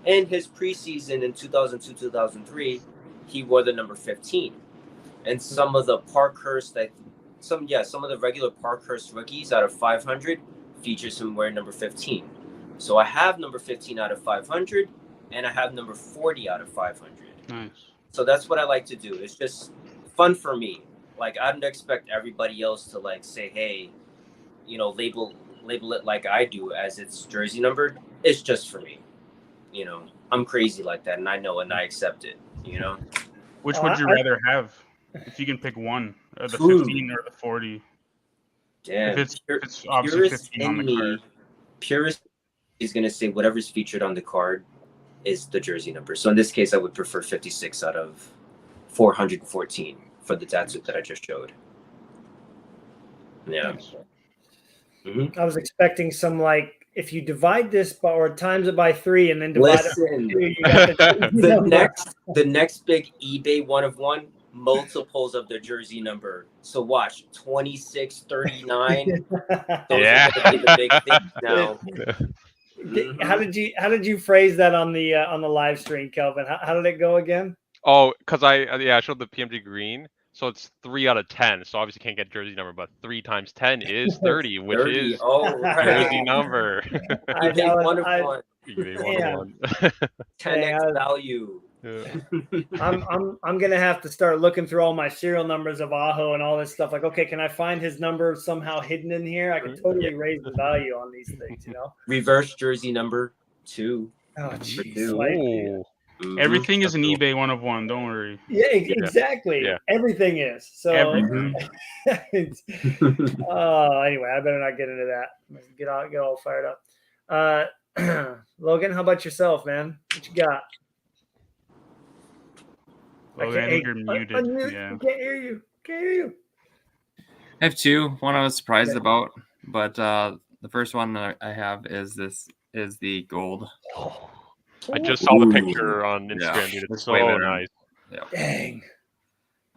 In his preseason in 2002-2003, he wore the number 15. And some of the Parkhurst, some of the regular Parkhurst rookies out of 500 features him wearing number 15. So I have number 15 out of 500, and I have number 40 out of 500. Nice. So that's what I like to do. It's just fun for me. Like, I don't expect everybody else to like say, hey, you know, label it like I do as it's jersey numbered. It's just for me. You know, I'm crazy like that, and I know, and I accept it. You know. Which would you rather have, if you can pick one, the 15 or the 40? Yeah, if it's obviously 15 on the card. Purist is gonna say whatever's featured on the card is the jersey number. So in this case, I would prefer 56 out of 414 for the Datsyuk that I just showed. Yeah. Mm-hmm. I was expecting some, like, if you divide this by, or times it by 3 and then divide it by 2, you got the next big eBay one of one, multiples of the jersey number. So watch 26, 39. Yeah. Those are the big things now. How did you phrase that on the live stream, Kelvin? How did it go again? Oh, because I showed the PMG green, so it's 3 out of 10. So obviously can't get jersey number, but 3 times 10 is 30, which 30. is right. jersey number. eBay one of one. eBay 1 10x value. Yeah. I'm gonna have to start looking through all my serial numbers of Aho and all this stuff. Like, okay, can I find his number somehow hidden in here? I can totally raise the value on these things, you know. Reverse jersey number 2. Oh, jeez. Mm-hmm. Everything is an eBay one of one. Don't worry. Yeah, exactly. Yeah. Everything is. So. Everything. Anyway, I better not get into that. Get all fired up. Logan, how about yourself, man? What you got? Logan, I think you're muted. Yeah. Can't hear you. I have 2. One I was surprised about, but the first one that I have is the gold. I just saw the picture on Instagram, dude. It's so nice. Yeah. Dang.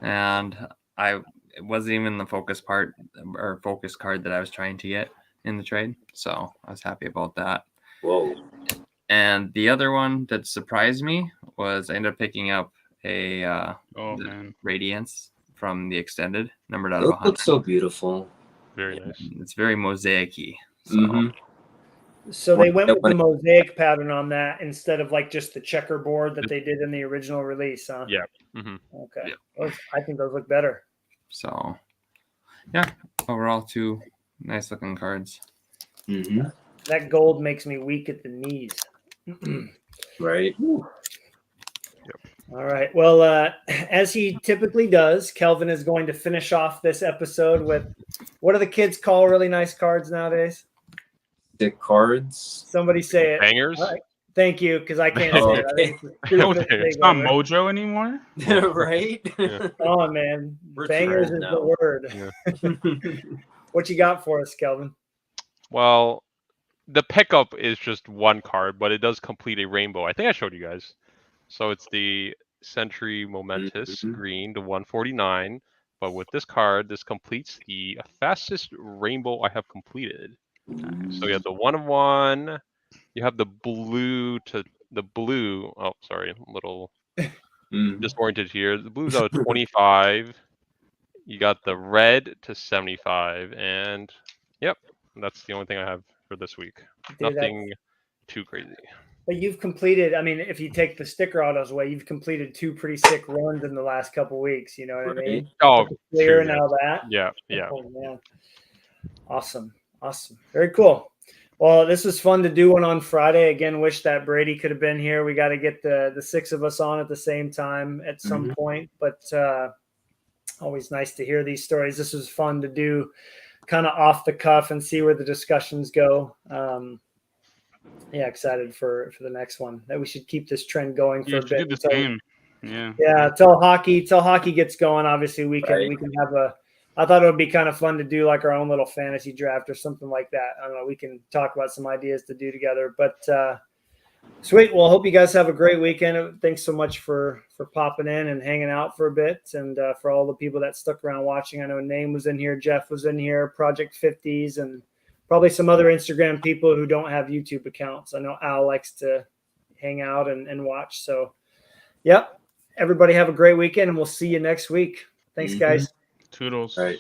And it wasn't even the focus card that I was trying to get in the trade, so I was happy about that. Whoa. And the other one that surprised me was I ended up picking up a Radiance from the extended, numbered out of 100. Looks so beautiful. Very nice. It's very mosaic-y. So. Mm-hmm. So they went with the mosaic pattern on that instead of like just the checkerboard that they did in the original release, huh? Yeah. Mm-hmm. Okay. Yeah. I think those look better. So, yeah, overall 2 nice looking cards. Mm-hmm. That gold makes me weak at the knees. Right. Yep. All right. Well, as he typically does, Kelvin is going to finish off this episode with, what do the kids call really nice cards nowadays? Stick cards. Somebody say it. Bangers? All right. Thank you, because I can't say it. I think it's not Mojo anymore. Right? Yeah. Oh, man. Bangers is the word. Yeah. What you got for us, Kelvin? Well, the pickup is just 1 card, but it does complete a rainbow. I think I showed you guys. So it's the Century Momentous green to 149. But with this card, this completes the fastest rainbow I have completed. So you have the 1 of 1. You have the blue to the blue. Oh, sorry, a little disoriented here. The blue's out of 25. You got the red to 75, and yep, that's the only thing I have for this week. Dude, Nothing too crazy. But you've completed, I mean, if you take the sticker autos away, you've completed 2 pretty sick runs in the last couple weeks. You know what I mean? Oh, Clear true, and all that. Yeah. Oh, man. Awesome. Awesome. Very cool. Well, this was fun to do one on Friday. Again, wish that Brady could have been here. We got to get the 6 of us on at the same time at some point, but always nice to hear these stories. This was fun to do kind of off the cuff and see where the discussions go. Yeah, excited for the next one. That we should keep this trend going for Yeah, a should bit. do the same. Yeah. Yeah, till hockey gets going. Obviously, we can have a. I thought it would be kind of fun to do like our own little fantasy draft or something like that. I don't know. We can talk about some ideas to do together. But sweet. Well, hope you guys have a great weekend. Thanks so much for popping in and hanging out for a bit, and for all the people that stuck around watching. I know Name was in here, Jeff was in here, Project 50s, and probably some other Instagram people who don't have YouTube accounts. I know Al likes to hang out and watch. So, yep. Everybody have a great weekend, and we'll see you next week. Thanks, guys. Toodles. Right.